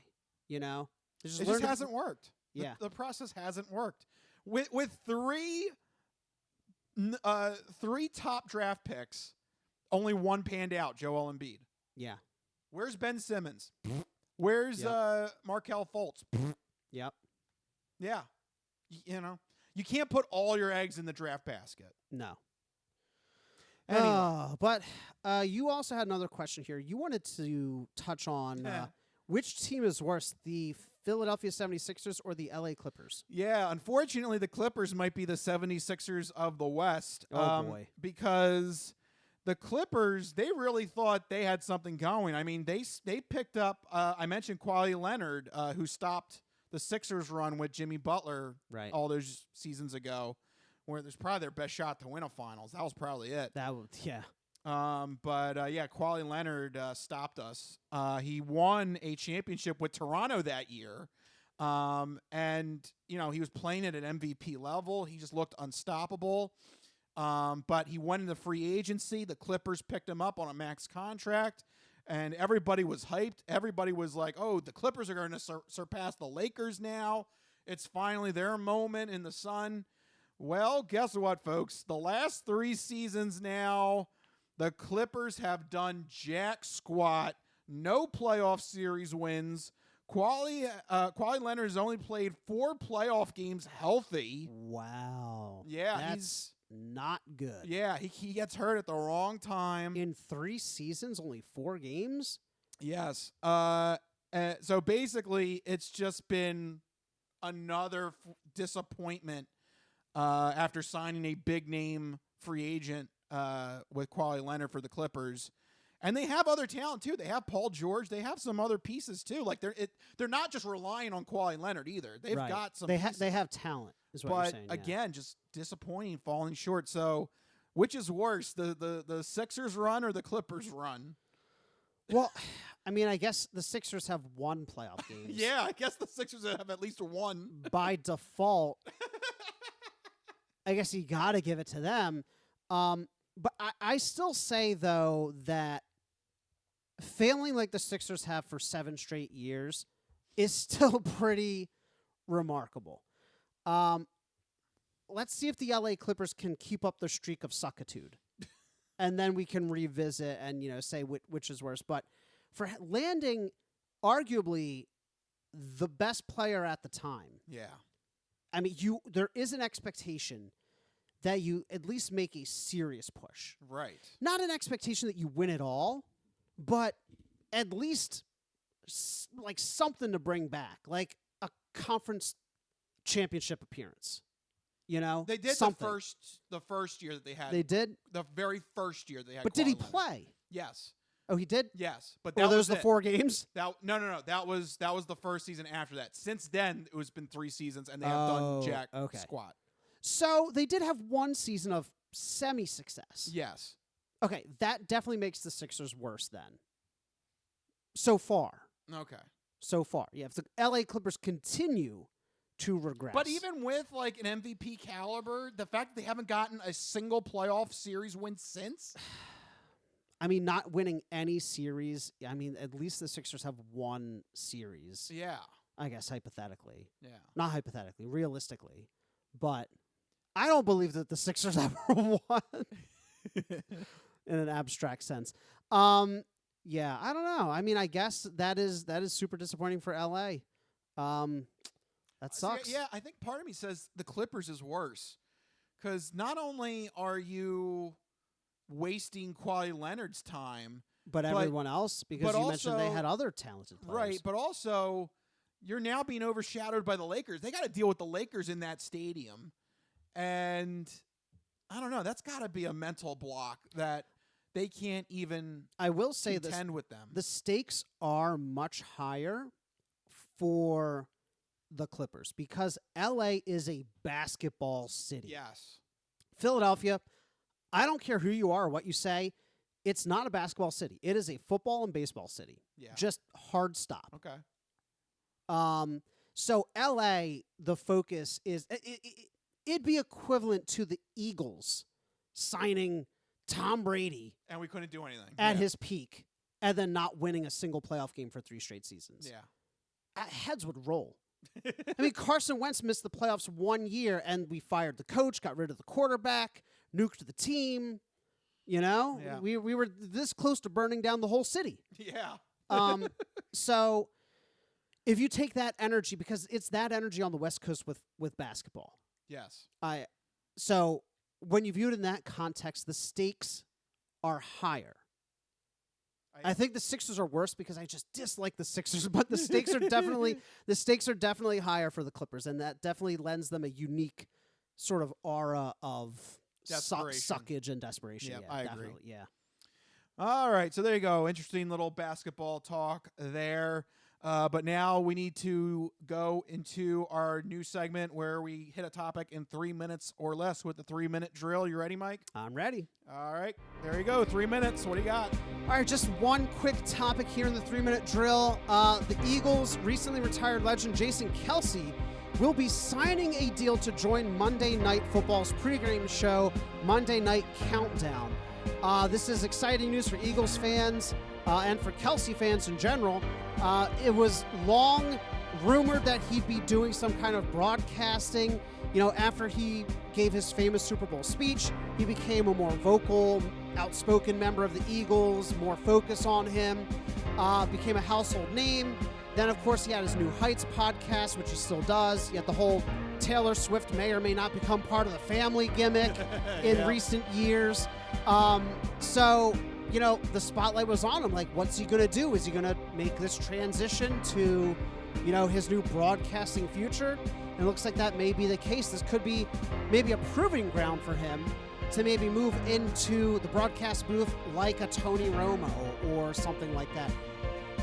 you know? It just hasn't worked. Yeah. The process hasn't worked. With three top draft picks, only one panned out, Joel Embiid. Yeah. Where's Ben Simmons? Where's Markelle Fultz? Yep. Yeah. You know, you can't put all your eggs in the draft basket. No. Anyway. But you also had another question here. You wanted to touch on which team is worse, the Philadelphia 76ers or the LA Clippers? Yeah, unfortunately, the Clippers might be the 76ers of the West. Oh, boy. Because the Clippers, they really thought they had something going. I mean, they picked up, I mentioned Kawhi Leonard, who stopped the Sixers run with Jimmy Butler all those seasons ago, where there's probably their best shot to win a finals. That was probably it. Yeah. Kawhi Leonard stopped us. He won a championship with Toronto that year. And, you know, he was playing at an MVP level. He just looked unstoppable. But he went into free agency. The Clippers picked him up on a max contract, and everybody was hyped. Everybody was like, oh, the Clippers are going to surpass the Lakers now. It's finally their moment in the sun. Well, guess what, folks? The last 3 seasons now, the Clippers have done jack squat. No playoff series wins. Kawhi Leonard has only played 4 playoff games healthy. Wow. Yeah, that's not good. Yeah, he gets hurt at the wrong time. In 3 seasons, only 4 games? Yes. So basically, it's just been another disappointment after signing a big-name free agent with Kawhi Leonard for the Clippers. And they have other talent, too. They have Paul George. They have some other pieces, too. Like, they're not just relying on Kawhi Leonard, either. They've got some pieces. They have talent, is what you're saying. But, again, just disappointing, falling short. So, which is worse, the Sixers run or the Clippers run? Well, I mean, I guess the Sixers have 1 playoff game. Yeah, I guess the Sixers have at least 1. By default, I guess you got to give it to them. But I still say, though, that failing like the Sixers have for 7 straight years is still pretty remarkable. Let's see if the LA Clippers can keep up their streak of suckitude. And then we can revisit and, say which is worse. But for landing arguably the best player at the time. Yeah. I mean, there is an expectation that you at least make a serious push. Right. Not an expectation that you win it all, but at least like something to bring back, like a conference championship appearance. They did something. the first year that they had. They did? The very first year they had. But Kawhi did he Leonard. play? Yes. Oh, he did? Yes. But Were those the 4 games? No. That was the first season after that. Since then, it was been 3 seasons, and they have done jack squat. So they did have 1 season of semi-success. Yes. Okay, that definitely makes the Sixers worse then. So far. Okay. So far. Yeah, if the LA Clippers continue to regress. But even with like an MVP caliber, the fact that they haven't gotten a single playoff series win since. I mean, not winning any series. I mean, at least the Sixers have 1 series. Yeah. I guess hypothetically. Yeah. Not hypothetically, realistically. But I don't believe that the Sixers ever won in an abstract sense. Yeah, I don't know. I mean, I guess that is super disappointing for LA. That sucks. Yeah, I think part of me says the Clippers is worse. Because not only are you wasting Kawhi Leonard's time, but everyone else, because you mentioned they had other talented players. Right, but also you're now being overshadowed by the Lakers. They got to deal with the Lakers in that stadium. And I don't know, that's got to be a mental block that they can't even I will say contend with them. The stakes are much higher for the Clippers because LA is a basketball city. Yes. Philadelphia, I don't care who you are or what you say, It's not a basketball city. It is a football and baseball city. Yeah. Just hard stop. Okay. So L.A., the focus is it'd be equivalent to the Eagles signing Tom Brady And we couldn't do anything. at his peak and then not winning a single playoff game for 3 straight seasons. Yeah. Heads would roll. I mean, Carson Wentz missed the playoffs 1 year, and we fired the coach, got rid of the quarterback, nuked the team. You know, Yeah. we were this close to burning down the whole city. Yeah. So if you take that energy, because it's that energy on the West Coast with basketball. Yes. So when you view it in that context, the stakes are higher. I think the Sixers are worse because I just dislike the Sixers, but the stakes are definitely higher for the Clippers, and that definitely lends them a unique sort of aura of suckage and desperation. Yep, Yeah, I definitely. agree. Yeah. All right, so there you go. Interesting little basketball talk there. But now we need to go into our new segment where we hit a topic in 3 minutes or less with the 3-minute drill. You ready, Mike? I'm ready. All right, there you go. 3 minutes. What do you got? All right, just one quick topic here in the 3-minute drill. The Eagles' recently retired legend Jason Kelce will be signing a deal to join Monday Night Football's pregame show, Monday Night Countdown. This is exciting news for Eagles fans and for Kelce fans in general. It was long rumored that he'd be doing some kind of broadcasting. You know, after he gave his famous Super Bowl speech, he became a more vocal, outspoken member of the Eagles, more focus on him, became a household name. Then, of course, he had his New Heights podcast, which he still does. He had the whole Taylor Swift may or may not become part of the family gimmick in recent years. So, you know, the spotlight was on him. Like, what's he going to do? Is he going to make this transition to, you know, his new broadcasting future? And it looks like that may be the case. This could be maybe a proving ground for him to maybe move into the broadcast booth like a Tony Romo or something like that.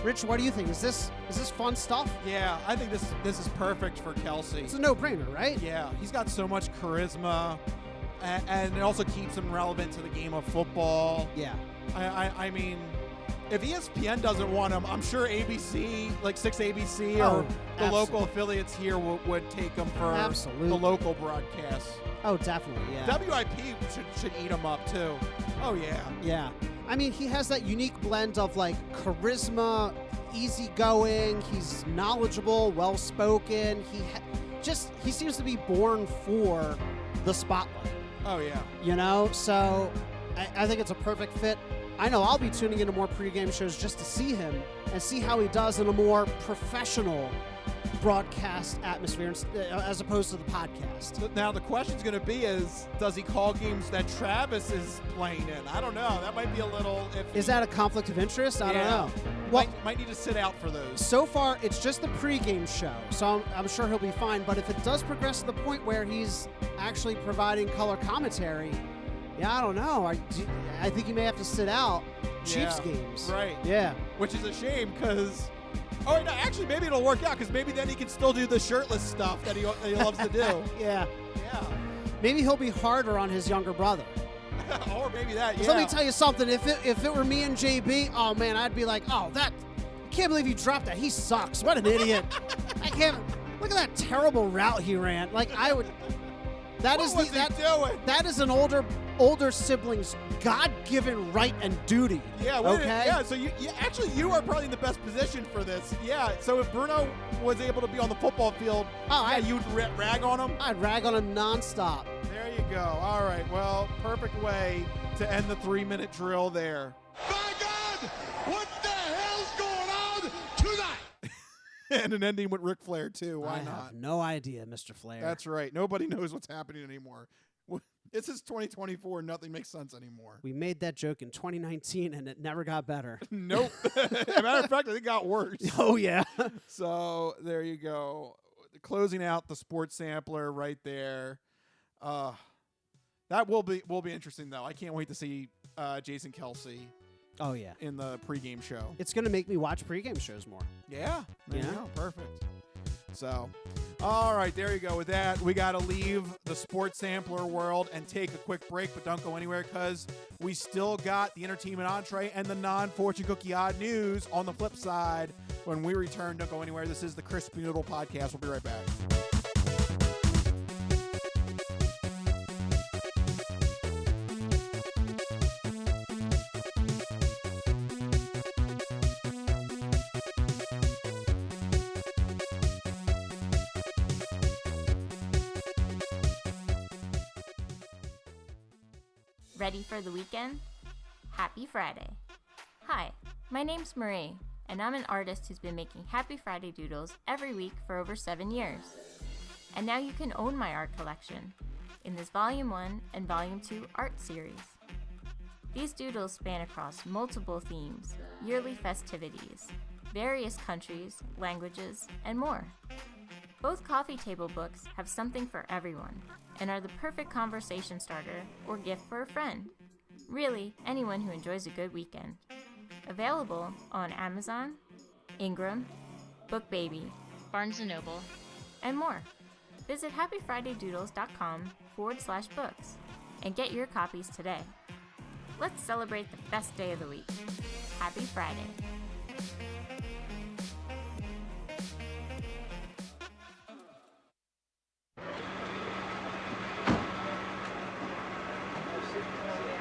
Rich, what do you think? Is this fun stuff? Yeah, I think this is perfect for Kelce. It's a no-brainer, right? Yeah, he's got so much charisma, and it also keeps him relevant to the game of football. Yeah. I mean, if ESPN doesn't want him, I'm sure ABC, like 6 ABC or the local affiliates here would take him for the local broadcasts. Oh, definitely, yeah. WIP should eat him up, too. Oh, yeah. Yeah. I mean, he has that unique blend of, like, charisma, easygoing, he's knowledgeable, well-spoken. He seems to be born for the spotlight. Oh, yeah. You know? So I think it's a perfect fit. I know I'll be tuning into more pregame shows just to see him and see how he does in a more professional broadcast atmosphere as opposed to the podcast. Now the question's going to be does he call games that Travis is playing in? I don't know. That might be a little iffy. Is that a conflict of interest? I don't know. Well, might need to sit out for those. So far, it's just the pregame show, so I'm sure he'll be fine. But if it does progress to the point where he's actually providing color commentary, yeah, I don't know. I think he may have to sit out Chiefs games. Right. Yeah. Which is a shame because... Oh, no, actually, maybe it'll work out because maybe then he can still do the shirtless stuff that he loves to do. Yeah. Yeah. Maybe he'll be harder on his younger brother. Or maybe that, yeah. Let me tell you something. If it were me and JB, oh, man, I'd be like, I can't believe he dropped that. He sucks. What an idiot. Look at that terrible route he ran. Like, I would... That is an older sibling's God-given right and duty. Yeah. Okay. Yeah. So you are probably in the best position for this. Yeah. So if Bruno was able to be on the football field, you'd rag on him. I'd rag on him nonstop. There you go. All right. Well, perfect way to end the 3-minute drill there. My God, what the hell's going on tonight? And an ending with Ric Flair too. Why not? I have no idea, Mr. Flair. That's right. Nobody knows what's happening anymore. This is 2024. Nothing makes sense anymore. We made that joke in 2019, and it never got better. Nope. As a matter of fact, I think it got worse. Oh, yeah. So there you go. Closing out the sports sampler right there. That will be interesting, though. I can't wait to see Jason Kelce. Oh, yeah. In the pregame show. It's going to make me watch pregame shows more. Yeah. There you go. Perfect. So, All right, there you go. With that, we got to leave the sports sampler world and take a quick break, but don't go anywhere because we still got the entertainment entree and the non-fortune cookie odd news on the flip side. When we return, don't go anywhere. This is the Crispy Noodle Podcast. We'll be right back. Ready for the weekend? Happy Friday. Hi, my name's Marie, and I'm an artist who's been making Happy Friday doodles every week for over 7 years. And now you can own my art collection in this Volume 1 and Volume 2 art series. These doodles span across multiple themes, yearly festivities, various countries, languages, and more. Both coffee table books have something for everyone and are the perfect conversation starter or gift for a friend. Really, anyone who enjoys a good weekend. Available on Amazon, Ingram, BookBaby, Barnes & Noble, and more. Visit happyfridaydoodles.com/books and get your copies today. Let's celebrate the best day of the week. Happy Friday.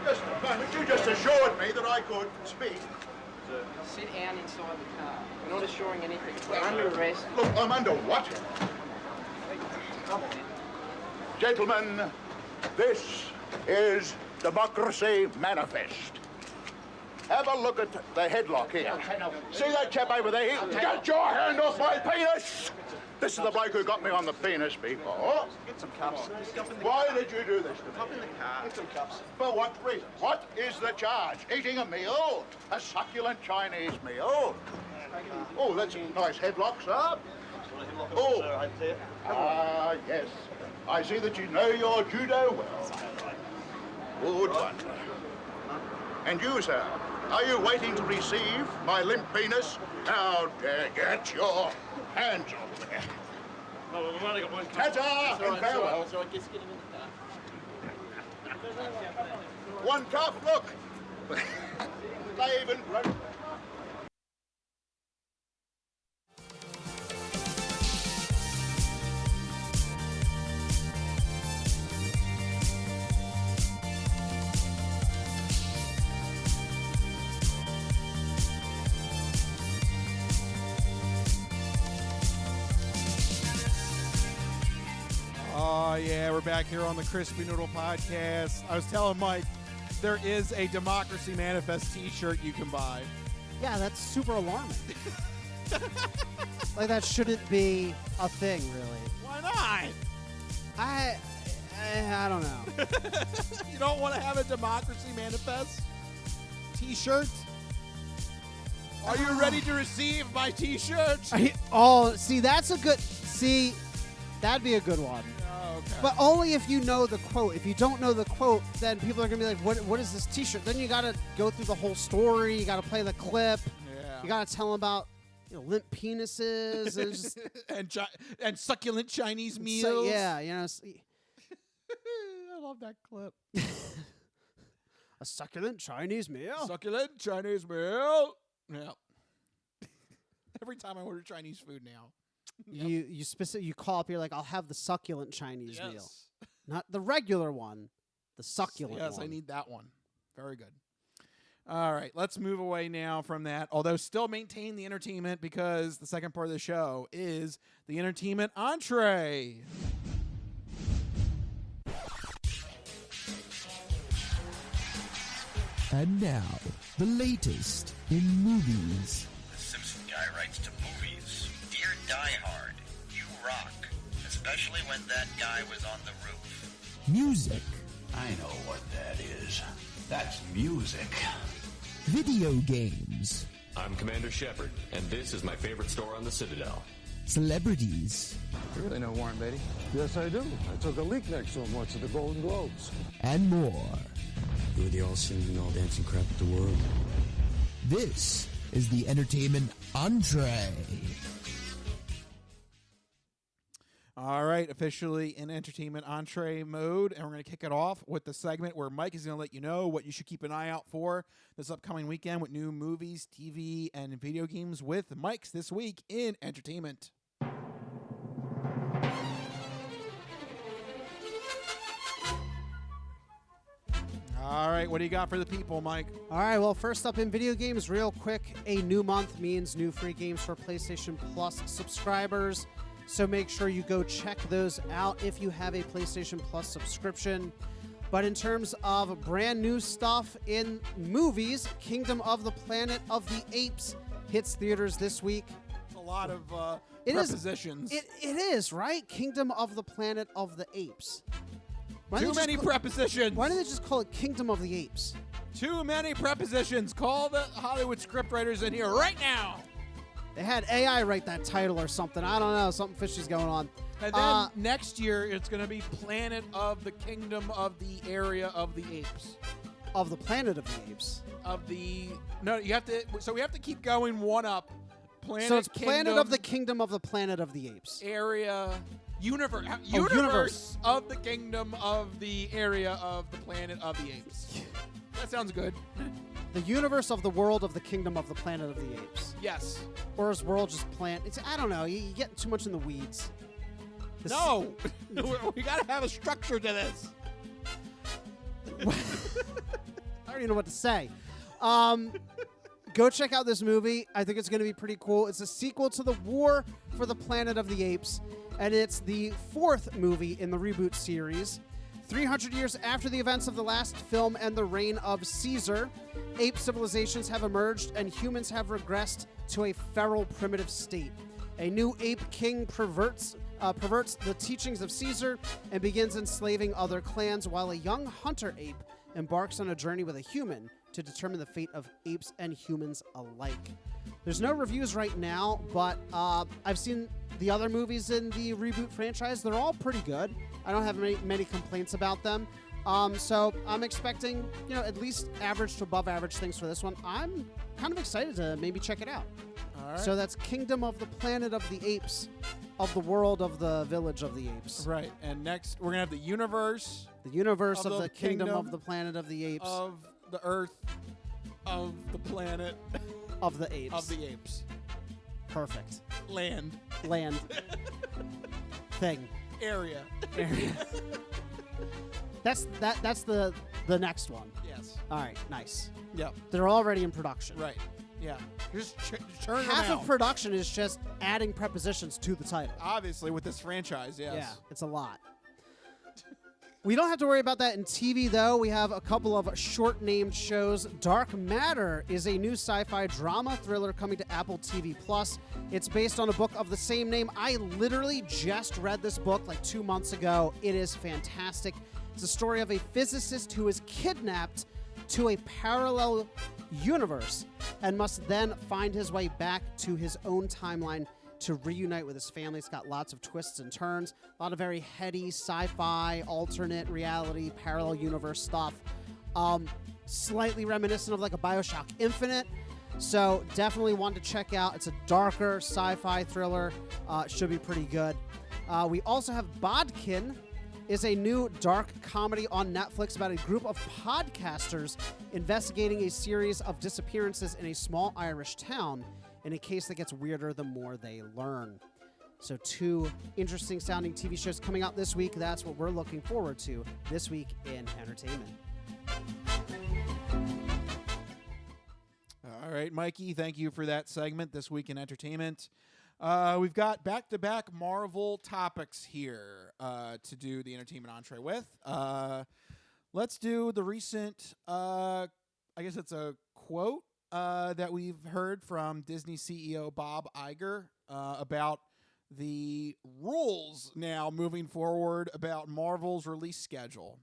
Just a moment, you just assured me that I could speak. Sit down inside the car. We're not assuring anything. We're under arrest. Look, I'm under what? Come on. Gentlemen, this is Democracy Manifest. Have a look at the headlock here. See that chap over there? Get your hand off my penis! This is the bloke who got me on the penis before. Get some cups. Why did you do this to me? Hop in the car. Get some cups. For what reason? What is the charge? Eating a meal? A succulent Chinese meal? Oh, that's a nice headlock, sir. Oh, yes. I see that you know your judo well. Good one. And you, sir, are you waiting to receive my limp penis? How dare get your hands off there. No, we've only got one cup. Ta-ta and farewell. So I guess get him in the car. One cup, look. They even broke. Oh, yeah, we're back here on the Crispy Noodle Podcast. I was telling Mike, there is a Democracy Manifest t-shirt you can buy. Yeah, that's super alarming. Like, that shouldn't be a thing, really. Why not? I don't know. You don't want to have a Democracy Manifest t-shirt? Are you ready to receive my t-shirt? See, that's a good... See, that'd be a good one. Oh, okay. But only if you know the quote. If you don't know the quote, then people are going to be like, what is this t-shirt? Then you got to go through the whole story. You got to play the clip. Yeah. You got to tell them about limp penises. And, just, and succulent Chinese meals. so, yeah, I love that clip. a succulent Chinese meal. Succulent Chinese meal. Yeah. Every time I order Chinese food now. You call up, you're like, I'll have the succulent Chinese meal. Yes. Not the regular one, the succulent one. Yes, I need that one. Very good. All right, let's move away now from that, although still maintain the entertainment because the second part of the show is the entertainment entree. And now, the latest in movies. The Simpson guy writes to movies. Dear Die Hard, you rock. Especially when that guy was on the roof. Music. I know what that is. That's music. Video games. I'm Commander Shepard, and this is my favorite store on the Citadel. Celebrities. You really know Warren Beatty? Yes, I do. I took a leak next to him once at the Golden Globes. And more. You were the all-singing, all-dancing crap of the world. This is the entertainment entree. All right, officially in entertainment entree mode, and we're going to kick it off with the segment where Mike is going to let you know what you should keep an eye out for this upcoming weekend with new movies, TV, and video games with Mike's This Week in Entertainment. All right, what do you got for the people, Mike? All right, well, first up in video games, real quick, a new month means new free games for PlayStation Plus subscribers. So make sure you go check those out if you have a PlayStation Plus subscription. But in terms of brand new stuff in movies, Kingdom of the Planet of the Apes hits theaters this week. A lot of prepositions. It is, right? Kingdom of the Planet of the Apes. Too many prepositions. Why don't they just call it Kingdom of the Apes? Too many prepositions. Call the Hollywood scriptwriters in here right now. They had AI write that title or something. I don't know. Something fishy's going on. And then next year, it's going to be Planet of the Kingdom of the Area of the Apes. Of the Planet of the Apes. You have to. So we have to keep going one up. So it's Planet of the Kingdom of the Planet of the Apes. Area. Universe of the Kingdom of the Area of the Planet of the Apes. That sounds good. The universe of the world of the Kingdom of the Planet of the Apes. Yes. Or is world just planet? I don't know. You get too much in the weeds. No. We got to have a structure to this. I don't even know what to say. Go check out this movie. I think it's going to be pretty cool. It's a sequel to The War for the Planet of the Apes, and it's the 4th movie in the reboot series. 300 years after the events of the last film and the reign of Caesar, ape civilizations have emerged and humans have regressed to a feral primitive state. A new ape king perverts the teachings of Caesar and begins enslaving other clans, while a young hunter ape embarks on a journey with a human to determine the fate of apes and humans alike. There's no reviews right now, but I've seen the other movies in the reboot franchise. They're all pretty good. I don't have many complaints about them. So I'm expecting, at least average to above average things for this one. I'm kind of excited to maybe check it out. All right. So that's Kingdom of the Planet of the Apes, of the world of the village of the apes. Right. And next, we're going to have the universe. The universe of the Kingdom of the Planet of the Apes. Of the Earth. Of the planet. Of the apes. Of the apes. Perfect. Land. Thing. Area. That's the next one. Yes. All right. Nice. Yep. They're already in production. Right. Yeah. Just churn them Half out. of production is just adding prepositions to the title. Obviously, with this franchise, yes. Yeah, it's a lot. We don't have to worry about that in TV, though. We have a couple of short-named shows. Dark Matter is a new sci-fi drama thriller coming to Apple TV+. It's based on a book of the same name. I literally just read this book like 2 months ago. It is fantastic. It's a story of a physicist who is kidnapped to a parallel universe and must then find his way back to his own timeline to reunite with his family. It's got lots of twists and turns, a lot of very heady sci-fi, alternate reality, parallel universe stuff. Slightly reminiscent of like a BioShock Infinite. So definitely one to check out. It's a darker sci-fi thriller. Should be pretty good. We also have Bodkin, is a new dark comedy on Netflix about a group of podcasters investigating a series of disappearances in a small Irish town in a case that gets weirder the more they learn. So 2 interesting sounding TV shows coming out this week. That's what we're looking forward to this week in entertainment. All right, Mikey, thank you for that segment, This Week in Entertainment. We've got back-to-back Marvel topics here to do the entertainment entree with. Let's do the recent, I guess it's a quote that we've heard from Disney CEO Bob Iger about the rules now moving forward about Marvel's release schedule.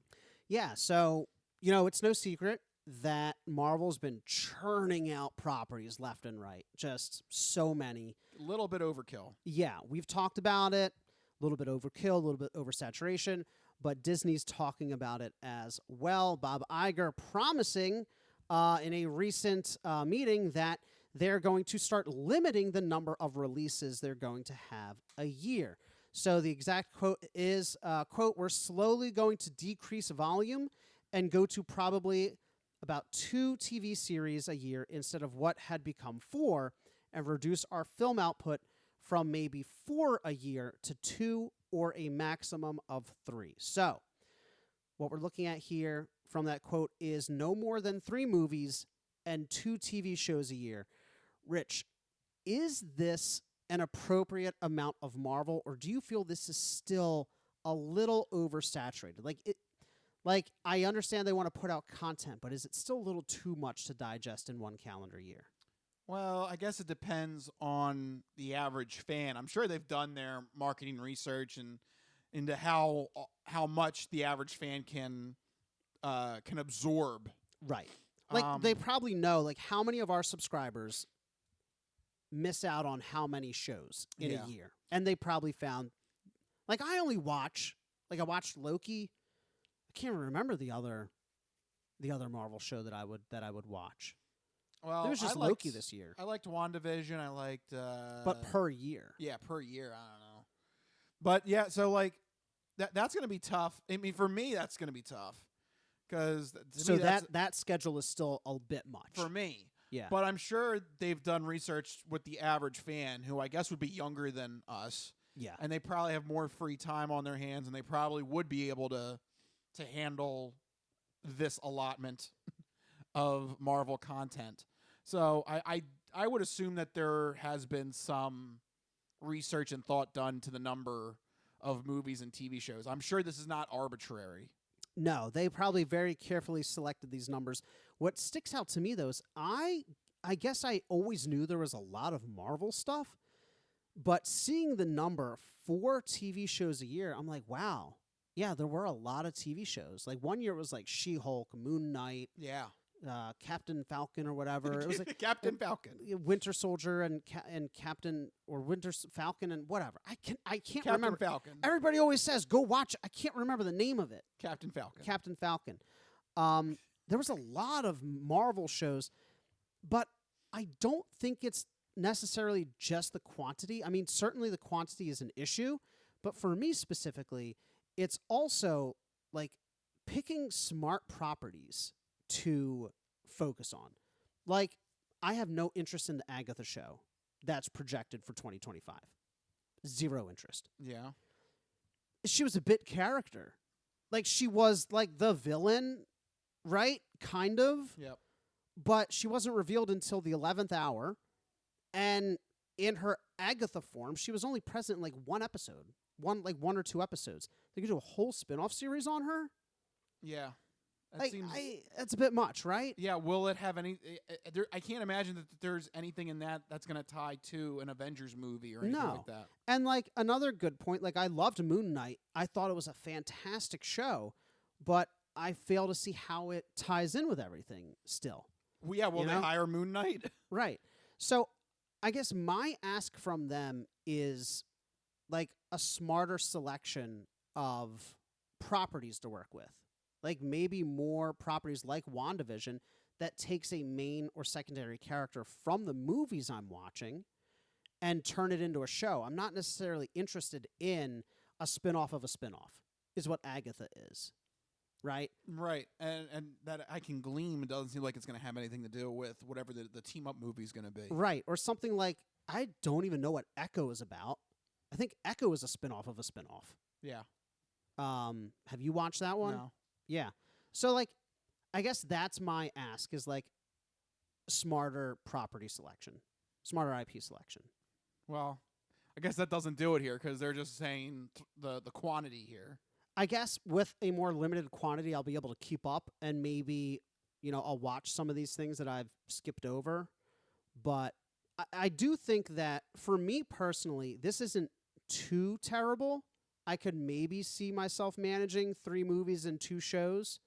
Yeah, so, it's no secret that Marvel's been churning out properties left and right. Just so many. A little bit overkill. Yeah, we've talked about it. A little bit overkill, a little bit oversaturation, but Disney's talking about it as well. Bob Iger promising in a recent meeting that they're going to start limiting the number of releases they're going to have a year. So the exact quote is, quote, "We're slowly going to decrease volume and go to probably about 2 TV series a year instead of what had become 4, and reduce our film output from maybe 4 a year to 2 or a maximum of 3. So what we're looking at here from that quote is no more than 3 movies and 2 TV shows a year. Rich, is this an appropriate amount of Marvel, or do you feel this is still a little oversaturated? Like I understand they want to put out content, but is it still a little too much to digest in one calendar year? Well, I guess it depends on the average fan. I'm sure they've done their marketing research and into how much the average fan can absorb. Right. Like they probably know like how many of our subscribers miss out on how many shows in a year. And they probably found like I watched Loki. I can't remember the other Marvel show that I would watch. Well, there was just Loki this year. I liked WandaVision. I liked but per year. Yeah, per year. I don't know. But yeah, so like that's going to be tough. I mean, for me that's going to be tough cuz that schedule is still a bit much for me. Yeah. But I'm sure they've done research with the average fan who I guess would be younger than us. Yeah. And they probably have more free time on their hands and they probably would be able to handle this allotment of Marvel content. So I would assume that there has been some research and thought done to the number of movies and TV shows. I'm sure this is not arbitrary. No, they probably very carefully selected these numbers. What sticks out to me, though, is I guess I always knew there was a lot of Marvel stuff, but seeing the number 4 TV shows a year, I'm like, wow. Yeah, there were a lot of TV shows. Like one year it was like She-Hulk, Moon Knight, Captain Falcon or whatever. It was like Captain Falcon, Winter Soldier, and Captain or Winter Falcon and whatever. I can't remember. Captain Falcon. Everybody always says go watch it. I can't remember the name of it. Captain Falcon. Captain Falcon. There was a lot of Marvel shows, but I don't think it's necessarily just the quantity. I mean, certainly the quantity is an issue, but for me specifically, it's also like picking smart properties to focus on. Like, I have no interest in the Agatha show that's projected for 2025. Zero interest. Yeah. She was a bit character. Like, she was like the villain, right? Kind of. Yep. But she wasn't revealed until the 11th hour. And in her Agatha form, she was only present in like one episode. One or 2 episodes. They could do a whole spin-off series on her? Yeah. That's a bit much, right? Yeah, will it have any... I can't imagine that there's anything in that's going to tie to an Avengers movie or anything like that. And like another good point, like I loved Moon Knight. I thought it was a fantastic show, but I fail to see how it ties in with everything still. Well, yeah, will they hire Moon Knight? Right. So I guess my ask from them is like a smarter selection of properties to work with. Like maybe more properties like WandaVision that takes a main or secondary character from the movies I'm watching and turn it into a show. I'm not necessarily interested in a spinoff of a spinoff, is what Agatha is. Right? Right. And that I can glean, it doesn't seem like it's going to have anything to do with whatever the team-up movie is going to be. Right. Or something like, I don't even know what Echo is about. I think Echo is a spinoff of a spinoff. Yeah. Have you watched that one? No. Yeah. So, like, I guess that's my ask is, like, smarter property selection, smarter IP selection. Well, I guess that doesn't do it here because they're just saying the quantity here. I guess with a more limited quantity, I'll be able to keep up and maybe, I'll watch some of these things that I've skipped over. But I do think that for me personally, this isn't too terrible. I could maybe see myself managing 3 movies and 2 shows.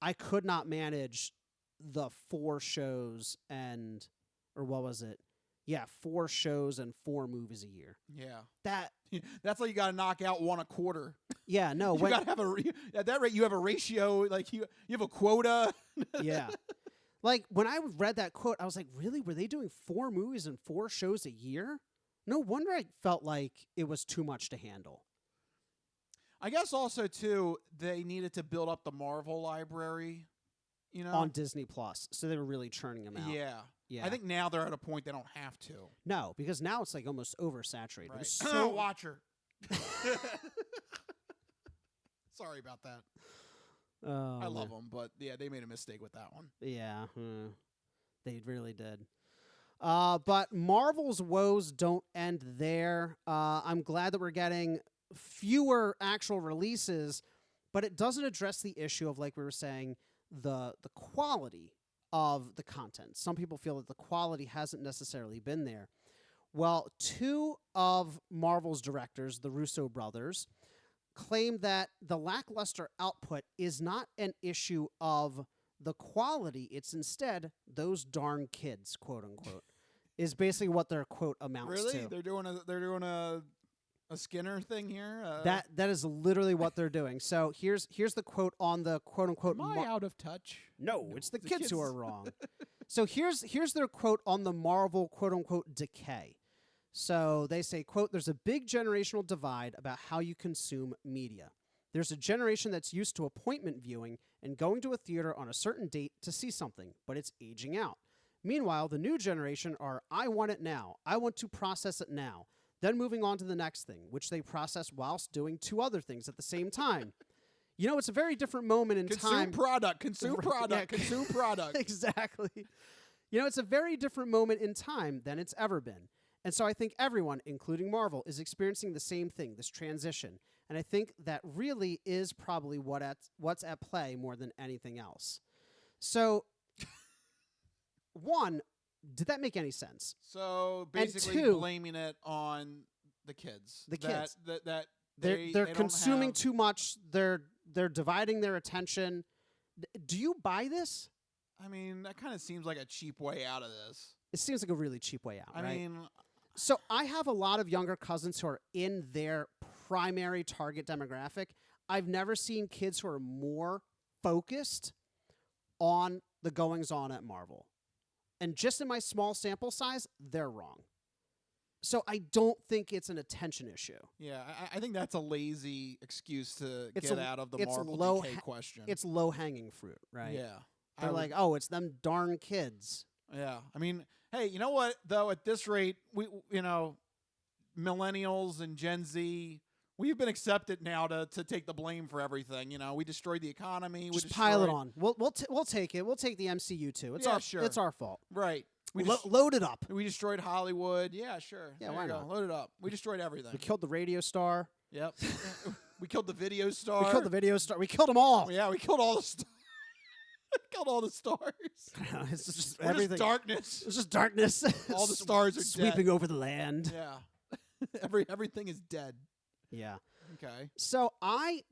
I could not manage the 4 shows or what was it? Yeah, 4 shows and 4 movies a year. Yeah. That's like you got to knock out 1 a quarter. Yeah, no. You got to have at that rate, you have a ratio, like you have a quota. Yeah. Like when I read that quote, I was like, really? Were they doing 4 movies and 4 shows a year? No wonder I felt like it was too much to handle. I guess also too they needed to build up the Marvel library, on Disney Plus, so they were really churning them out. Yeah. Yeah. I think now they're at a point they don't have to. No, because now it's like almost oversaturated. Right. So Watcher. Sorry about that. Oh, I love them, but yeah, they made a mistake with that one. Yeah, they really did. But Marvel's woes don't end there. I'm glad that we're getting fewer actual releases, but it doesn't address the issue of, like we were saying, the quality of the content. Some people feel that the quality hasn't necessarily been there. Well, two of Marvel's directors, the Russo brothers, claim that the lackluster output is not an issue of the quality. It's instead those darn kids, quote unquote, is basically what their quote amounts to. Really? They're doing a Skinner thing here? That is literally what they're doing. So here's the quote on the quote unquote. Am I out of touch? No, it's the kids who are wrong. So here's their quote on the Marvel quote unquote decay. So they say, quote, "There's a big generational divide about how you consume media. There's a generation that's used to appointment viewing and going to a theater on a certain date to see something, but it's aging out. Meanwhile, the new generation are, I want it now. I want to process it now. Then moving on to the next thing, which they process whilst doing two other things at the same time. You know, it's a very different moment in time. Consume product. Exactly. You know, it's a very different moment in time than it's ever been. And so I think everyone, including Marvel, is experiencing the same thing, this transition. And I think that really is probably what's at play more than anything else. So, one, did that make any sense? So basically, two, blaming it on the kids. The kids. That they're consuming too much. They're dividing their attention. Do you buy this? I mean, that kind of seems like a cheap way out of this. It seems like a really cheap way out. I mean, so I have a lot of younger cousins who are in their primary target demographic. I've never seen kids who are more focused on the goings-on at Marvel. And just in my small sample size, they're wrong. So I don't think it's an attention issue. Yeah, I think that's a lazy excuse to get out of the Marvel decay question. It's low-hanging fruit, right? Yeah. They're like, oh, it's them darn kids. Yeah. I mean, hey, you know what, though? At this rate, we millennials and Gen Z, we've been accepted now to take the blame for everything. You know, we destroyed the economy. Just pile it on. We'll take it. We'll take the MCU too. It's It's our fault. Right. Load it up. We destroyed Hollywood. Yeah, sure. Yeah, there why you go. not? Load it up. We destroyed everything. We killed the radio star. Yep. We killed the video star. We killed the video star. We killed them all. Yeah, we killed all the stars. Killed all the stars. It's just We're everything. just darkness. It's just darkness. All the stars are sweeping dead. over the land. Yeah. Everything is dead. Yeah. Okay. So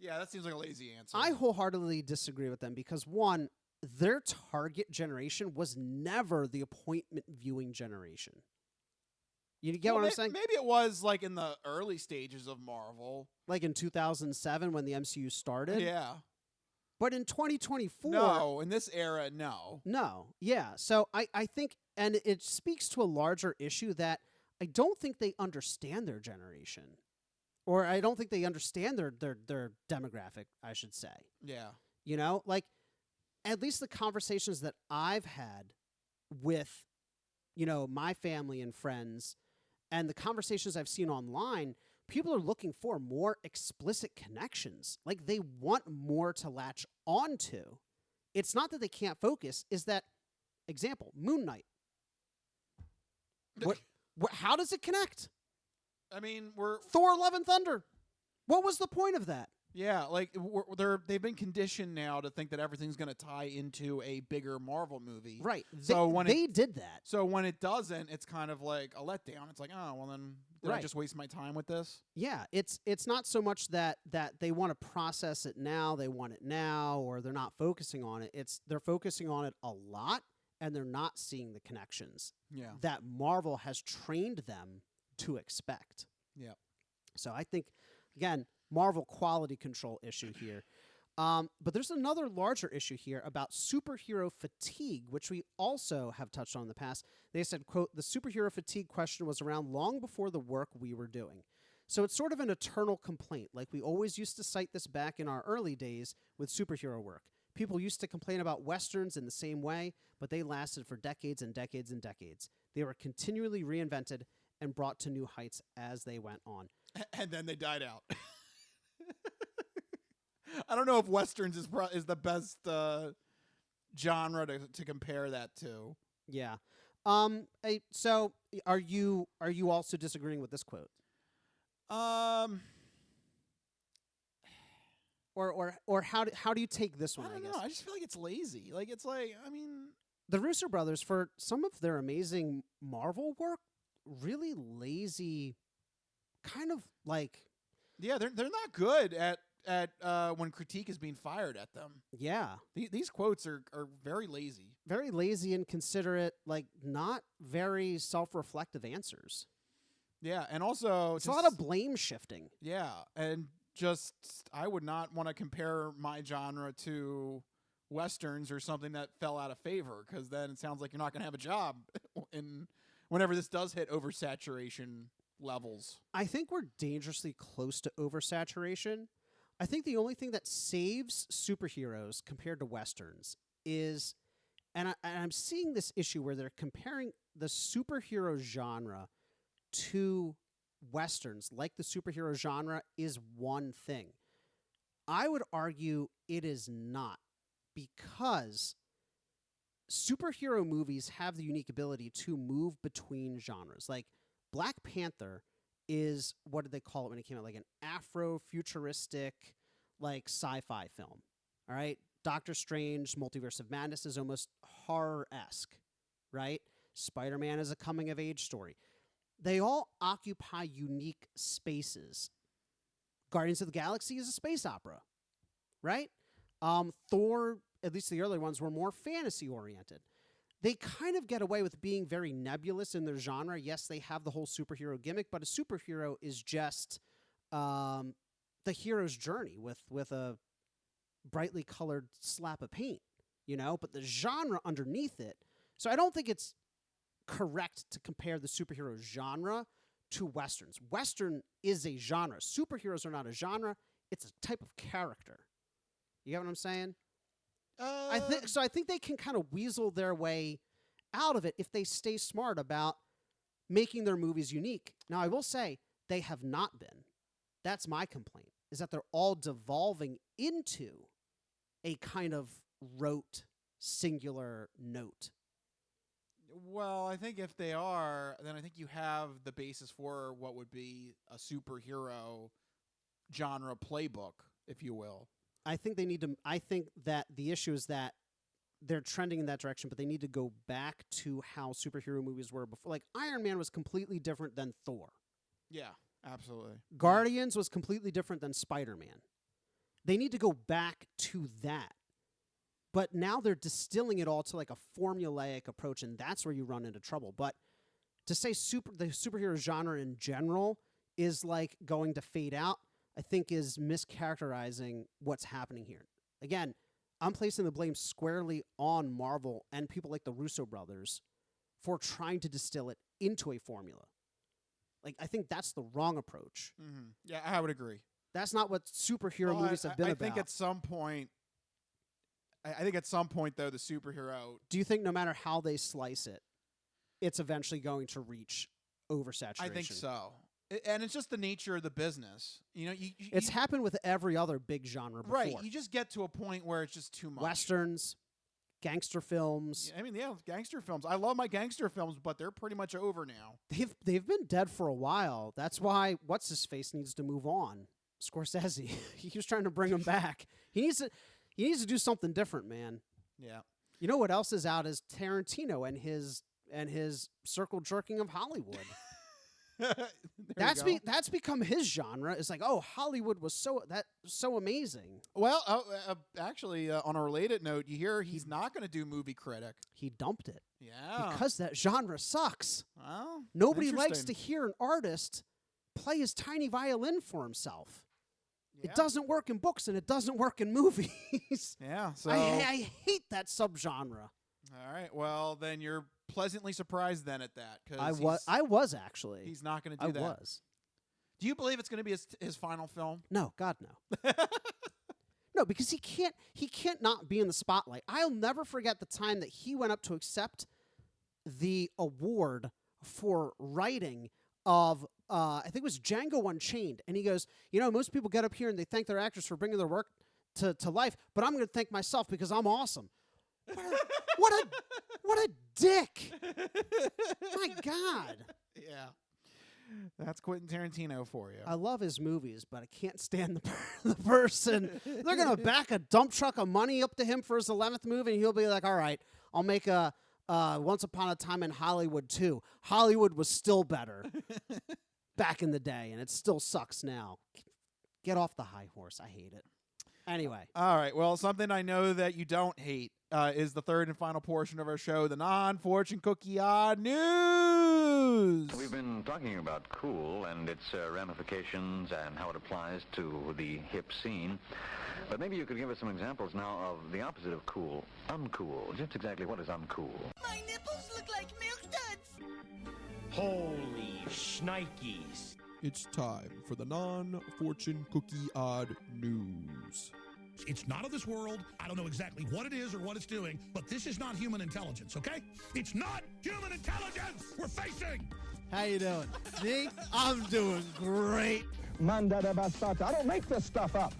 Yeah, that seems like a lazy answer. I wholeheartedly disagree with them because one, their target generation was never the appointment viewing generation. You get what I'm saying? Maybe it was like in the early stages of Marvel. Like in 2007 when the MCU started? Yeah. But in 2024... No, in this era, no. No. Yeah. So I think, and it speaks to a larger issue that I don't think they understand their generation. Or I don't think they understand their demographic, I should say. Yeah. You know, like at least the conversations that I've had with, my family and friends and the conversations I've seen online, people are looking for more explicit connections. Like they want more to latch onto. It's not that they can't focus, is that, example, Moon Knight. How does it connect? I mean, Thor: Love and Thunder. What was the point of that? Yeah, like they've been conditioned now to think that everything's going to tie into a bigger Marvel movie. Right. So when they did that. So when it doesn't, it's kind of like a letdown. It's like, oh, well then did I just waste my time with this? Yeah, it's not so much that they want to process it now, they want it now, or they're not focusing on it. They're focusing on it a lot, and they're not seeing the connections that Marvel has trained them to expect. Yeah. So I think, again, Marvel quality control issue here. But there's another larger issue here about superhero fatigue, which we also have touched on in the past. They said, quote, the superhero fatigue question was around long before the work we were doing. So it's sort of an eternal complaint. Like we always used to cite this back in our early days with superhero work. People used to complain about Westerns in the same way, but they lasted for decades and decades and decades. They were continually reinvented and brought to new heights as they went on. And then they died out. I don't know if Westerns is the best genre to compare that to. Yeah. So are you also disagreeing with this quote? Or how do you take this one? I don't know. I just feel like it's lazy. Like it's like, I mean, the Russo brothers, for some of their amazing Marvel work, really lazy, kind of like. Yeah, they're not good at when critique is being fired at them. Yeah, these quotes are very lazy. Very lazy and considerate, like not very self-reflective answers. Yeah, and also it's a lot of blame shifting. Yeah, and just I would not want to compare my genre to Westerns or something that fell out of favor, because then it sounds like you're not going to have a job whenever this does hit oversaturation levels. I think we're dangerously close to oversaturation. I think the only thing that saves superheroes compared to Westerns is, and I'm seeing this issue where they're comparing the superhero genre to Westerns, like the superhero genre is one thing. I would argue it is not, because superhero movies have the unique ability to move between genres. Like Black Panther is, what did they call it when it came out? Like an Afro-futuristic, like sci-fi film. All right? Doctor Strange, Multiverse of Madness is almost horror-esque, right? Spider-Man is a coming-of-age story. They all occupy unique spaces. Guardians of the Galaxy is a space opera, right? Thor, at least the early ones, were more fantasy-oriented. They kind of get away with being very nebulous in their genre. Yes, they have the whole superhero gimmick, but a superhero is just the hero's journey with a brightly colored slap of paint, you know? But the genre underneath it. So I don't think it's correct to compare the superhero genre to Westerns. Western is a genre. Superheroes are not a genre. It's a type of character. You get what I'm saying? I think they can kind of weasel their way out of it if they stay smart about making their movies unique. Now, I will say they have not been. That's my complaint, is that they're all devolving into a kind of rote, singular note. Well, I think if they are, then I think you have the basis for what would be a superhero genre playbook, if you will. I think they need to. I think that the issue is that they're trending in that direction, but they need to go back to how superhero movies were before. Like Iron Man was completely different than Thor. Yeah, absolutely. Guardians was completely different than Spider-Man. They need to go back to that. But now they're distilling it all to like a formulaic approach, and that's where you run into trouble. But to say the superhero genre in general is like going to fade out, I think is mischaracterizing what's happening here. Again, I'm placing the blame squarely on Marvel and people like the Russo brothers for trying to distill it into a formula. Like, I think that's the wrong approach. Mm-hmm. Yeah, I would agree. That's not what superhero movies have been about. I think at some point, though, the superhero... Do you think no matter how they slice it, it's eventually going to reach oversaturation? I think so. And it's just the nature of the business. You know, it's happened with every other big genre before. Right. You just get to a point where it's just too much. Westerns, gangster films. I mean, yeah, gangster films. I love my gangster films, but they're pretty much over now. They've been dead for a while. That's why What's-His-Face needs to move on. Scorsese. He was trying to bring him back. He needs to do something different, man. Yeah. You know what else is out is Tarantino and his circle jerking of Hollywood. That's become his genre. It's like, oh, Hollywood was so amazing. Well, actually, on a related note, you hear he's not going to do Movie Critic. He dumped it. Yeah, because that genre sucks. Well, nobody likes to hear an artist play his tiny violin for himself. It doesn't work in books and it doesn't work in movies. Yeah, so I hate that subgenre. All right, well then you're pleasantly surprised then at that because I was actually. He's not going to do that. I was. Do you believe it's going to be his final film? No, God no. No, because he can't not be in the spotlight. I'll never forget the time that he went up to accept the award for writing of I think it was Django Unchained, and he goes, most people get up here and they thank their actors for bringing their work to life, but I'm going to thank myself because I'm awesome. What a dick! My God. Yeah. That's Quentin Tarantino for you. I love his movies, but I can't stand the person. They're going to back a dump truck of money up to him for his 11th movie, and he'll be like, all right, I'll make a Once Upon a Time in Hollywood 2. Hollywood was still better back in the day, and it still sucks now. Get off the high horse. I hate it. Anyway. All right. Well, something I know that you don't hate is the third and final portion of our show, the non-fortune cookie odd news. We've been talking about cool and its ramifications and how it applies to the hip scene. But maybe you could give us some examples now of the opposite of cool, uncool. Just exactly what is uncool? My nipples look like milk duds. Holy shnikes. It's time for the non-fortune cookie odd news. It's not of this world. I don't know exactly what it is or what it's doing, but this is not human intelligence, okay? It's not human intelligence we're facing. How you doing? Me? I'm doing great. Manda de bastata. I don't make this stuff up.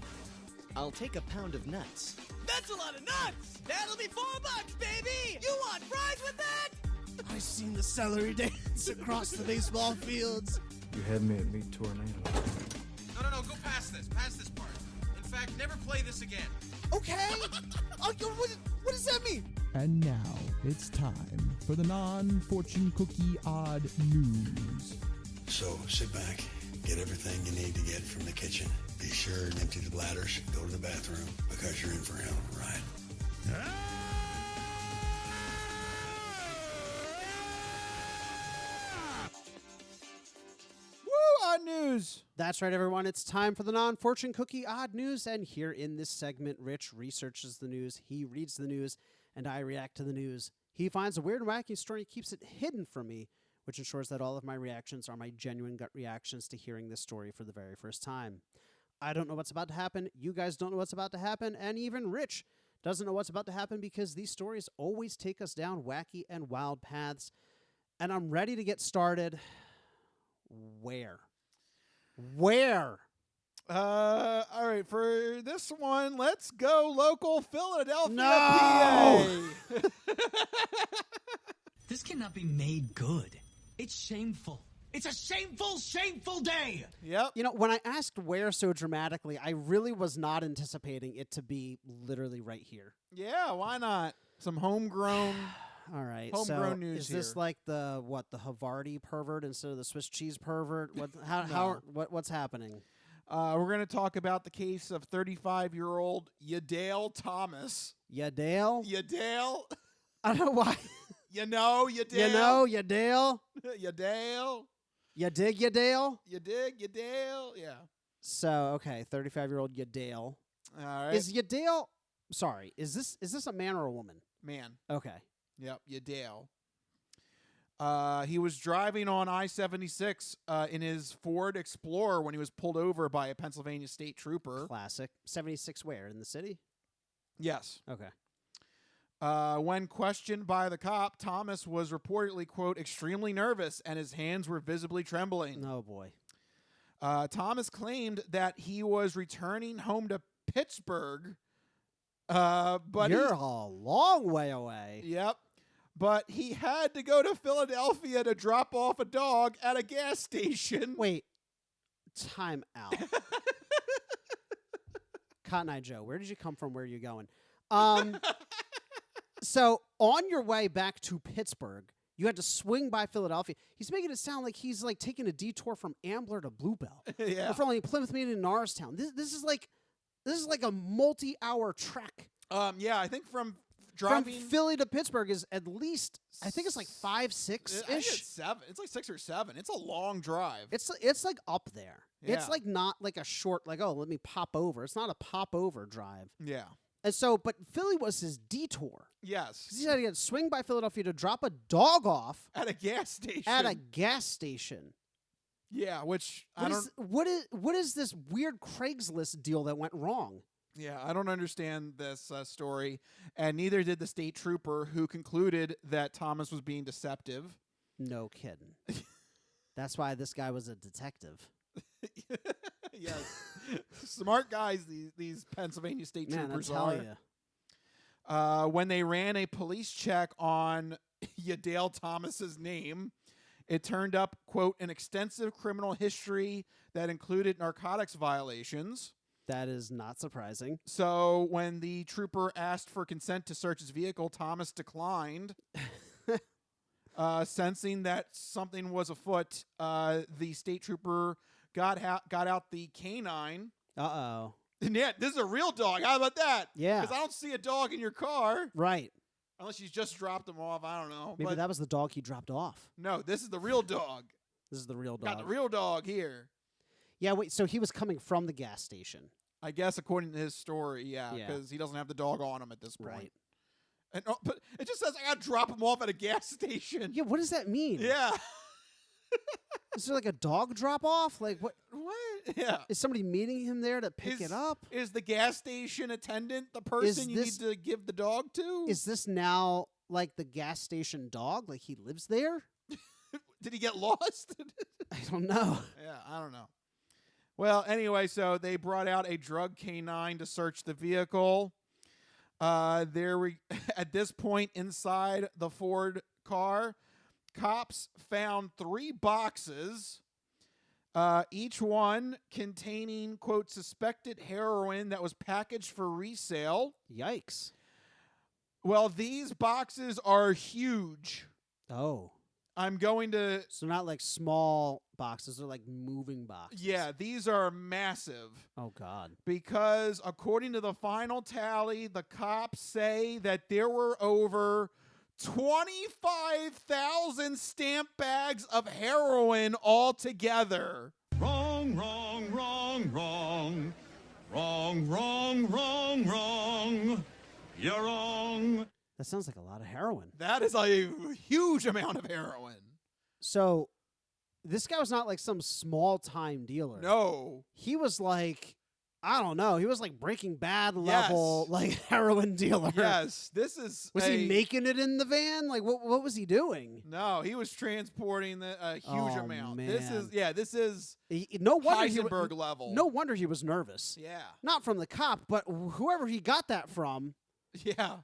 I'll take a pound of nuts. That's a lot of nuts! That'll be $4, baby! You want fries with that? I've seen the celery dance across the baseball fields. You had me at meat tornado. No, go past this part. In fact, never play this again. Okay. What does that mean? And now it's time for the non-fortune cookie odd news. So sit back, get everything you need to get from the kitchen. Be sure and empty the bladders, go to the bathroom, because you're in for a hell of a ride. Odd news. That's right, everyone. It's time for the non-fortune cookie odd news. And here in this segment, Rich researches the news, he reads the news, and I react to the news. He finds a weird and wacky story, keeps it hidden from me, which ensures that all of my reactions are my genuine gut reactions to hearing this story for the very first time. I don't know what's about to happen. You guys don't know what's about to happen. And even Rich doesn't know what's about to happen because these stories always take us down wacky and wild paths. And I'm ready to get started. Where? All right, for this one, let's go local Philadelphia, No! PA. This cannot be made good. It's shameful. It's a shameful, shameful day. Yep. When I asked where so dramatically, I really was not anticipating it to be literally right here. Yeah, why not? Some homegrown. All right. Homegrown so news is this here. like the Havarti pervert instead of the Swiss cheese pervert? What's happening? We're going to talk about the case of 35-year-old Yadale Thomas. Yadale? I don't know why. Yadale. Yadale? Yadale. You dig Yadale? Yadale. Yeah. So, okay, 35-year-old Yadale. All right. Is Yadale... Sorry, is this a man or a woman? Man. Okay. Yep, Yadale. He was driving on I-76 in his Ford Explorer when he was pulled over by a Pennsylvania state trooper. Classic. 76 where? In the city? Yes. Okay. When questioned by the cop, Thomas was reportedly, quote, extremely nervous and his hands were visibly trembling. Oh, boy. Thomas claimed that he was returning home to Pittsburgh. But You're a long way away. Yep. But he had to go to Philadelphia to drop off a dog at a gas station. Wait. Time out. Cotton Eye Joe, where did you come from? Where are you going? So on your way back to Pittsburgh, you had to swing by Philadelphia. He's making it sound like he's like taking a detour from Ambler to Bluebell. Yeah. Or from like Plymouth Meeting to Norristown. This is like a multi-hour trek. Yeah, I think from driving from Philly to Pittsburgh is at least, I think it's like 5, 6 I think ish. it's 7. It's like 6 or 7. It's a long drive. It's like up there. Yeah. It's like not like a short, like, oh, let me pop over. It's not a pop over drive. Yeah. And so, but Philly was his detour. Yes. 'Cause he had to swing by Philadelphia to drop a dog off At a gas station. at a gas station. Yeah, which What is this weird Craigslist deal that went wrong? Yeah, I don't understand this story, and neither did the state trooper who concluded that Thomas was being deceptive. No kidding. That's why this guy was a detective. Yes. Smart guys, these Pennsylvania state troopers are. You. When they ran a police check on Yadale Thomas's name, it turned up, quote, an extensive criminal history that included narcotics violations. That is not surprising. So when the trooper asked for consent to search his vehicle, Thomas declined. Sensing that something was afoot, the state trooper got out the canine. Uh-oh. And yeah, this is a real dog. How about that? Yeah. Because I don't see a dog in your car. Right. Unless you just dropped him off. I don't know. Maybe that was the dog he dropped off. No, this is the real dog. This is the real dog. Got the real dog here. Yeah, wait, so he was coming from the gas station. I guess according to his story, yeah, Yeah. because he doesn't have the dog on him at this point. Right. And, but it just says I got to drop him off at a gas station. Yeah, what does that mean? Yeah. Is there like a dog drop off? Like what? What? Yeah. Is somebody meeting him there to pick it up? Is the gas station attendant the person you need to give the dog to? Is this now like the gas station dog? Like he lives there? Did he get lost? I don't know. Yeah, I don't know. Well, anyway, so they brought out a drug canine to search the vehicle. At this point inside the Ford car, cops found 3 boxes, each one containing, quote, suspected heroin that was packaged for resale. Yikes. Well, these boxes are huge. Oh. I'm going to... So not like small boxes, they're like moving boxes. Yeah, these are massive. Oh, God. Because according to the final tally, the cops say that there were over 25,000 stamp bags of heroin altogether. Wrong, wrong, wrong, wrong. Wrong, wrong, wrong, wrong. You're wrong. That sounds like a lot of heroin. That is a huge amount of heroin. So this guy was not like some small-time dealer. No. He was like, I don't know. He was like Breaking Bad level, like heroin dealer. Yes. This is... Was he making it in the van? Like, what was he doing? No, he was transporting a huge amount. Man. This is no wonder Heisenberg level. No wonder he was nervous. Yeah. Not from the cop, but whoever he got that from. Yeah.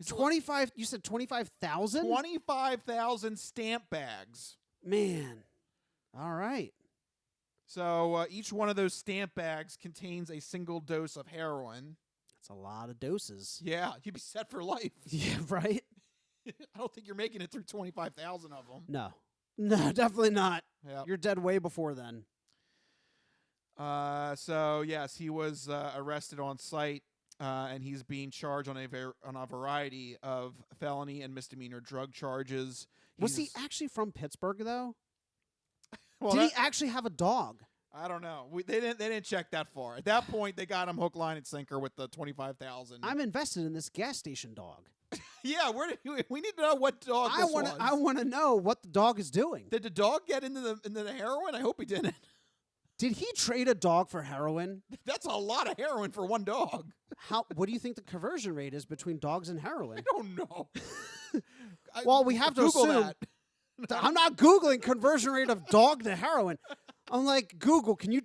25, you said 25,000? 25,000 stamp bags. Man. All right. So each one of those stamp bags contains a single dose of heroin. That's a lot of doses. Yeah, you'd be set for life. Yeah, right? I don't think you're making it through 25,000 of them. No. No, definitely not. Yep. You're dead way before then. So, yes, he was arrested on site, and he's being charged on a variety of felony and misdemeanor drug charges. Was he actually from Pittsburgh, though? Well, Did he actually have a dog? I don't know. They didn't check that far. At that point, they got him hook, line, and sinker with the 25,000. I'm invested in this gas station dog. Yeah, we need to know what dog this was. I want to know what the dog is doing. Did the dog get into the heroin? I hope he didn't. Did he trade a dog for heroin? That's a lot of heroin for one dog. What do you think the conversion rate is between dogs and heroin? I don't know. Well, we have to Google assume. that. I'm not Googling conversion rate of dog to heroin. I'm like, Google, can you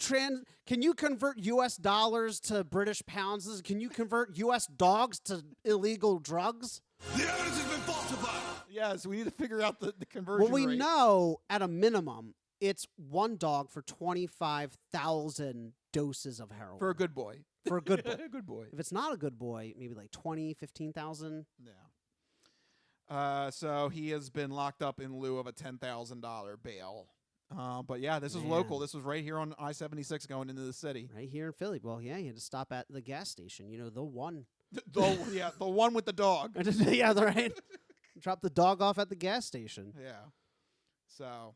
convert US dollars to British pounds? Can you convert US dogs to illegal drugs? The evidence has been falsified. Yes, we need to figure out the conversion Well, we rate. know at a minimum it's one dog for 25,000 doses of heroin. For a good boy. For a good boy. A good boy. If it's not a good boy, maybe like 20, 15,000. Yeah. So he has been locked up in lieu of a $10,000 bail. But yeah, this is local. This was right here on I-76 going into the city. Right here in Philly. Well, yeah, you had to stop at the gas station. You know, the one. The one with the dog. Yeah, right. Drop the dog off at the gas station. Yeah. So,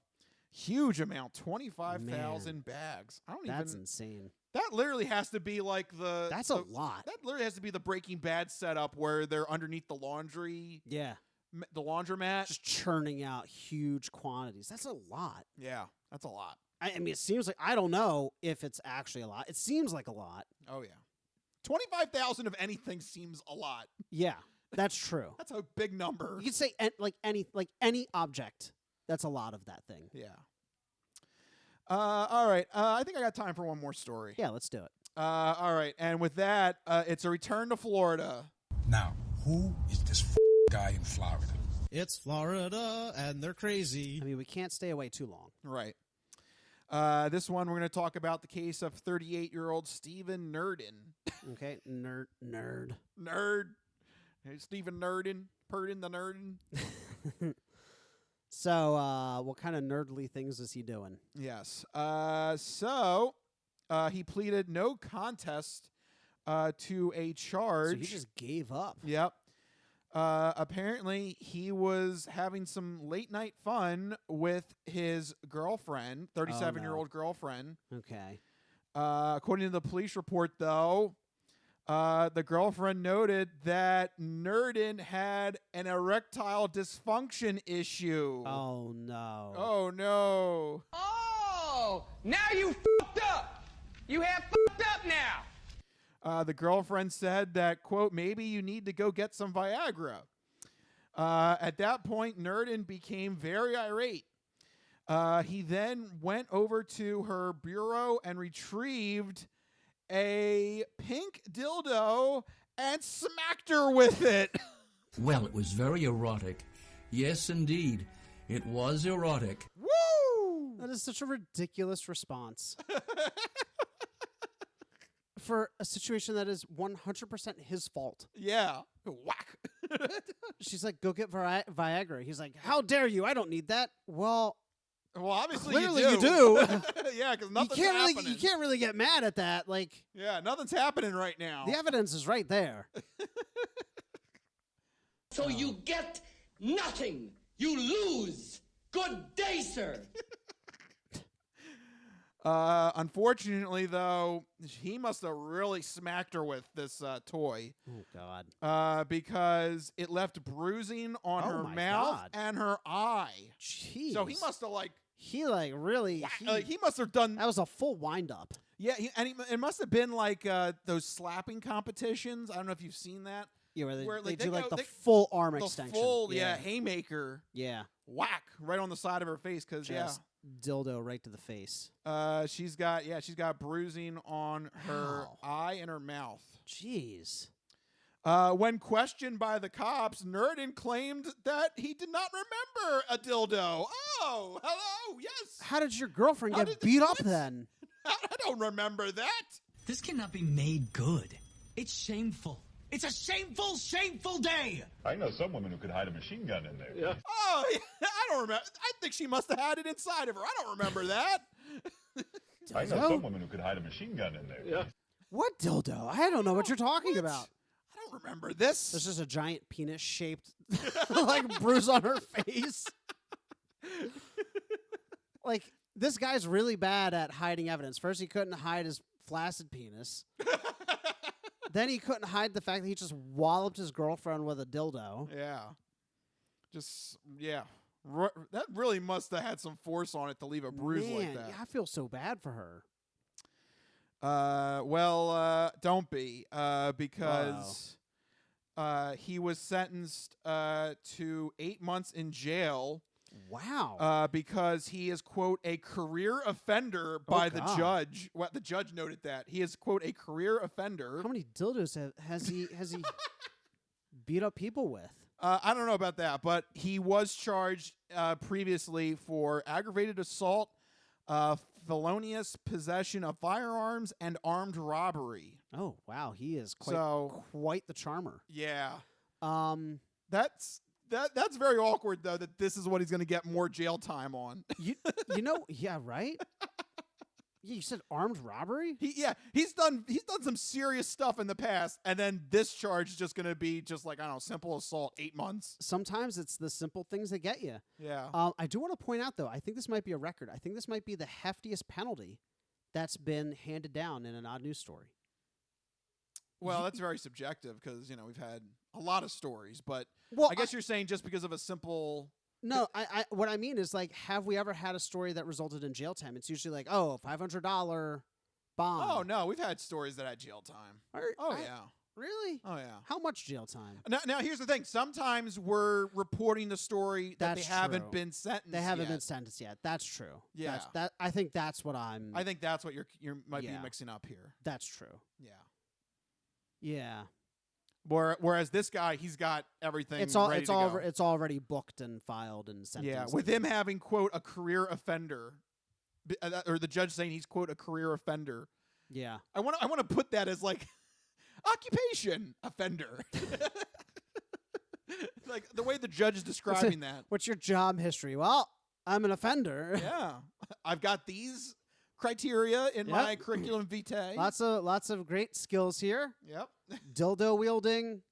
huge amount, 25,000 bags. That's insane. That literally has to be like That's a lot. That literally has to be the Breaking Bad setup where they're underneath the laundry. Yeah. The laundromat. Just churning out huge quantities. That's a lot. Yeah, that's a lot. I mean, it seems like, I don't know if it's actually a lot. It seems like a lot. Oh, yeah. 25,000 of anything seems a lot. Yeah, that's true. That's a big number. You could say any object. That's a lot of that thing. Yeah. All right. I think I got time for one more story. Yeah, let's do it. All right. And with that, it's a return to Florida. Now, who is this guy in Florida? It's Florida, and they're crazy. I mean, we can't stay away too long. Right. This one, we're going to talk about the case of 38-year-old Stephen Nerdin. Okay. Nerd. Hey, Stephen Nerdin. Purdin the Nerdin. So, what kind of nerdly things is he doing? Yes. So, he pleaded no contest to a charge. So he just gave up. Yep. Apparently, he was having some late night fun with his girlfriend, 37-year-old girlfriend. Okay. According to the police report, though, the girlfriend noted that Nerdin had an erectile dysfunction issue. Oh, no. Oh, no. Oh, now you fucked up. You have fucked up now. The girlfriend said that, quote, maybe you need to go get some Viagra. At that point, Nerdin became very irate. He then went over to her bureau and retrieved a pink dildo and smacked her with it. Well, it was very erotic. Yes, indeed. It was erotic. Woo! That is such a ridiculous response. For a situation that is 100% his fault. Yeah. Whack. She's like, go get Viagra. He's like, how dare you? I don't need that. Well, obviously clearly you do. Yeah, because nothing's happening. You can't really get mad at that. Like, yeah, nothing's happening right now. The evidence is right there. So you get nothing. You lose. Good day, sir. Unfortunately, though, he must have really smacked her with this toy. Oh, God. Because it left bruising on her mouth and her eye. Jeez. So he must have, like... He must have done... That was a full wind-up. Yeah, it must have been like those slapping competitions. I don't know if you've seen that. Yeah, where they do go, like the full arm the extension. Full, haymaker. Yeah. Whack right on the side of her face because dildo right to the face. She's got bruising on her eye and her mouth. Jeez. When questioned by the cops, Nerdin claimed that he did not remember a dildo. Oh, hello, yes. How did your girlfriend get beat up then? I don't remember that. This cannot be made good. It's shameful. It's a shameful, shameful day. I know some women who could hide a machine gun in there. Yeah. Oh, I don't remember. I think she must have had it inside of her. I don't remember that. I know some women who could hide a machine gun in there. Yeah. What dildo? I don't know what you're talking about. I don't remember this. This is a giant penis-shaped like bruise on her face. Like, this guy's really bad at hiding evidence. First, he couldn't hide his flaccid penis. Then he couldn't hide the fact that he just walloped his girlfriend with a dildo. Yeah. That really must have had some force on it to leave a bruise like that. Yeah, I feel so bad for her. Don't be, because he was sentenced to 8 months in jail. Wow. Because he is, quote, a career offender by the judge. Well, the judge noted that. He is, quote, a career offender. How many dildos has he beat up people with? I don't know about that, but he was charged previously for aggravated assault, felonious possession of firearms, and armed robbery. Oh, wow. He is quite the charmer. Yeah. That's very awkward, though, that this is what he's going to get more jail time on. You know, yeah, right? You said armed robbery? He's done some serious stuff in the past, and then this charge is just going to be just like, I don't know, simple assault, 8 months. Sometimes it's the simple things that get you. Yeah. I do want to point out, though, I think this might be a record. I think this might be the heftiest penalty that's been handed down in an odd news story. Well, that's very subjective because, we've had a lot of stories, but Well, I guess you're saying just because of a simple... No, what I mean is, like, have we ever had a story that resulted in jail time? It's usually like, $500 bond. Oh, no, we've had stories that had jail time. Yeah. Really? Oh, yeah. How much jail time? Now, here's the thing. Sometimes we're reporting the story that That's they haven't true. been sentenced They haven't yet. been sentenced yet. That's true. Yeah. I think that's what I'm... I think that's what you might be Yeah. mixing up here. That's true. Yeah. Yeah. Whereas this guy, he's got everything It's already booked and filed and sentenced. Yeah, with him having, quote, a career offender, or the judge saying he's, quote, a career offender. Yeah. I want to put that as, like, occupation offender. Like, the way the judge is describing that. What's your job history? Well, I'm an offender. Yeah. I've got these criteria in my curriculum vitae. Lots of great skills here. Yep. Dildo wielding,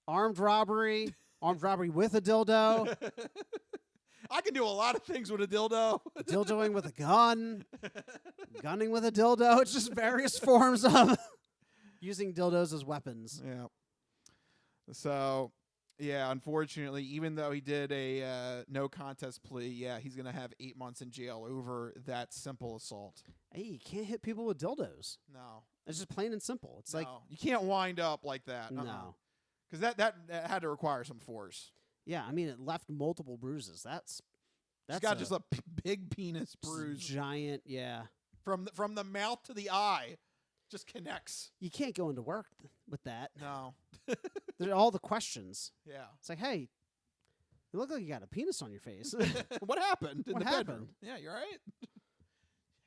armed robbery with a dildo. I can do a lot of things with a dildo. Dildoing with a gun, gunning with a dildo. It's just various forms of using dildos as weapons. Yeah. So, yeah, unfortunately, even though he did a no contest plea, he's going to have 8 months in jail over that simple assault. Hey, you can't hit people with dildos. No. It's just plain and simple. It's like you can't wind up like that. No. Because that had to require some force. Yeah, I mean, it left multiple bruises. That's got just a big penis bruise. Giant, yeah. From the mouth to the eye, just connects. You can't go into work with that. No. There are all the questions. Yeah. It's like, hey, you look like you got a penis on your face. What happened in What the happened? bedroom? Yeah, you all right?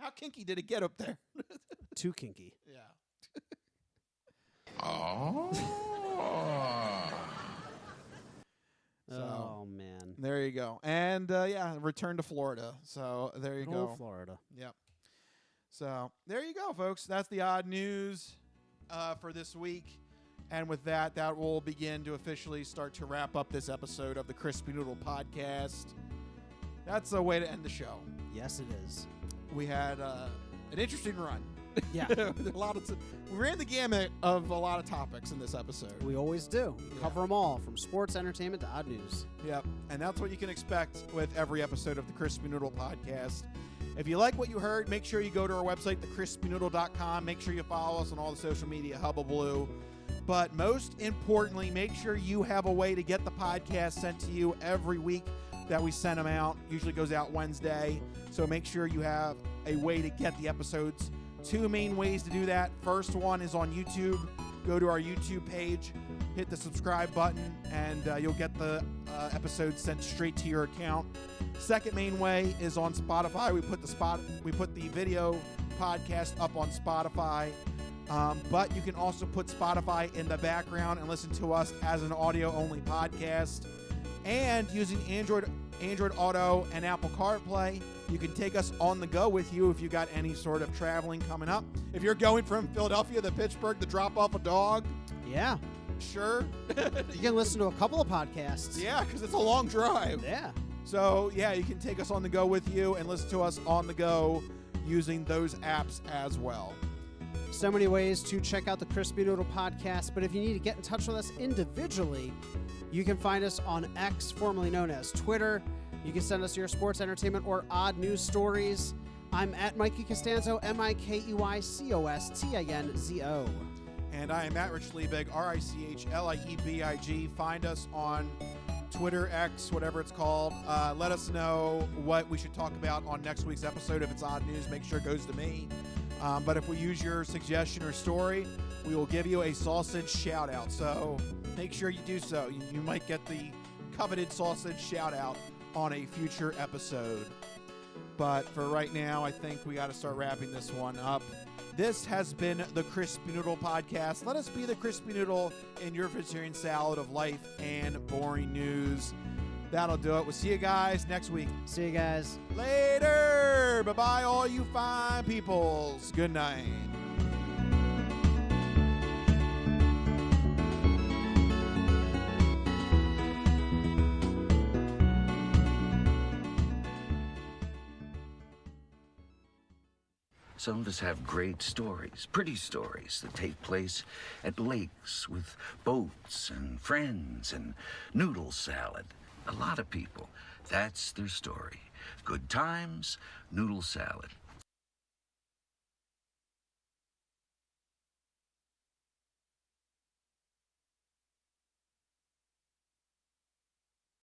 How kinky did it get up there? Too kinky. Yeah. Oh, man. There you go. And, return to Florida. So, there you Good go. old Florida. Yep. So, there you go, folks. That's the odd news for this week. And with that will begin to officially start to wrap up this episode of the Crispy Noodle Podcast. That's a way to end the show. Yes, it is. We had an interesting run. Yeah. We ran the gamut of a lot of topics in this episode. We always do. Cover them all, from sports, entertainment, to odd news. Yep. And that's what you can expect with every episode of the Crispy Noodle Podcast. If you like what you heard, make sure you go to our website, thecrispynoodle.com. Make sure you follow us on all the social media, Hubble. But most importantly, make sure you have a way to get the podcast sent to you every week that we send them out. Usually goes out Wednesday. So make sure you have a way to get the episodes. 2 main ways to do that. First one is on YouTube. Go to our YouTube page, hit the subscribe button, and you'll get the episodes sent straight to your account. Second main way is on Spotify. We put the video podcast up on Spotify. But you can also put Spotify in the background and listen to us as an audio-only podcast. And using Android Auto and Apple CarPlay, you can take us on the go with you if you got any sort of traveling coming up. If you're going from Philadelphia to Pittsburgh to drop off a dog. Yeah. Sure. You can listen to a couple of podcasts. Yeah, because it's a long drive. Yeah. So, yeah, you can take us on the go with you and listen to us on the go using those apps as well. So many ways to check out the Crispy Noodle Podcast, but if you need to get in touch with us individually, you can find us on X, formerly known as Twitter. You can send us your sports, entertainment, or odd news stories. I'm at Mikey Costanzo, MikeyCostinzo. And I am at Rich Liebig, RichLiebig. Find us on Twitter, X, whatever it's called. Let us know what we should talk about on next week's episode. If it's odd news, make sure it goes to me. But if we use your suggestion or story, we will give you a sausage shout out. So make sure you do so. You might get the coveted sausage shout out on a future episode. But for right now, I think we got to start wrapping this one up. This has been the Crispy Noodle Podcast. Let us be the Crispy Noodle in your vegetarian salad of life and boring news. That'll do it. We'll see you guys next week. See you guys later. Bye-bye, all you fine peoples. Good night. Some of us have great stories, pretty stories that take place at lakes with boats and friends and noodle salad. A lot of people, that's their story. Good times, noodle salad.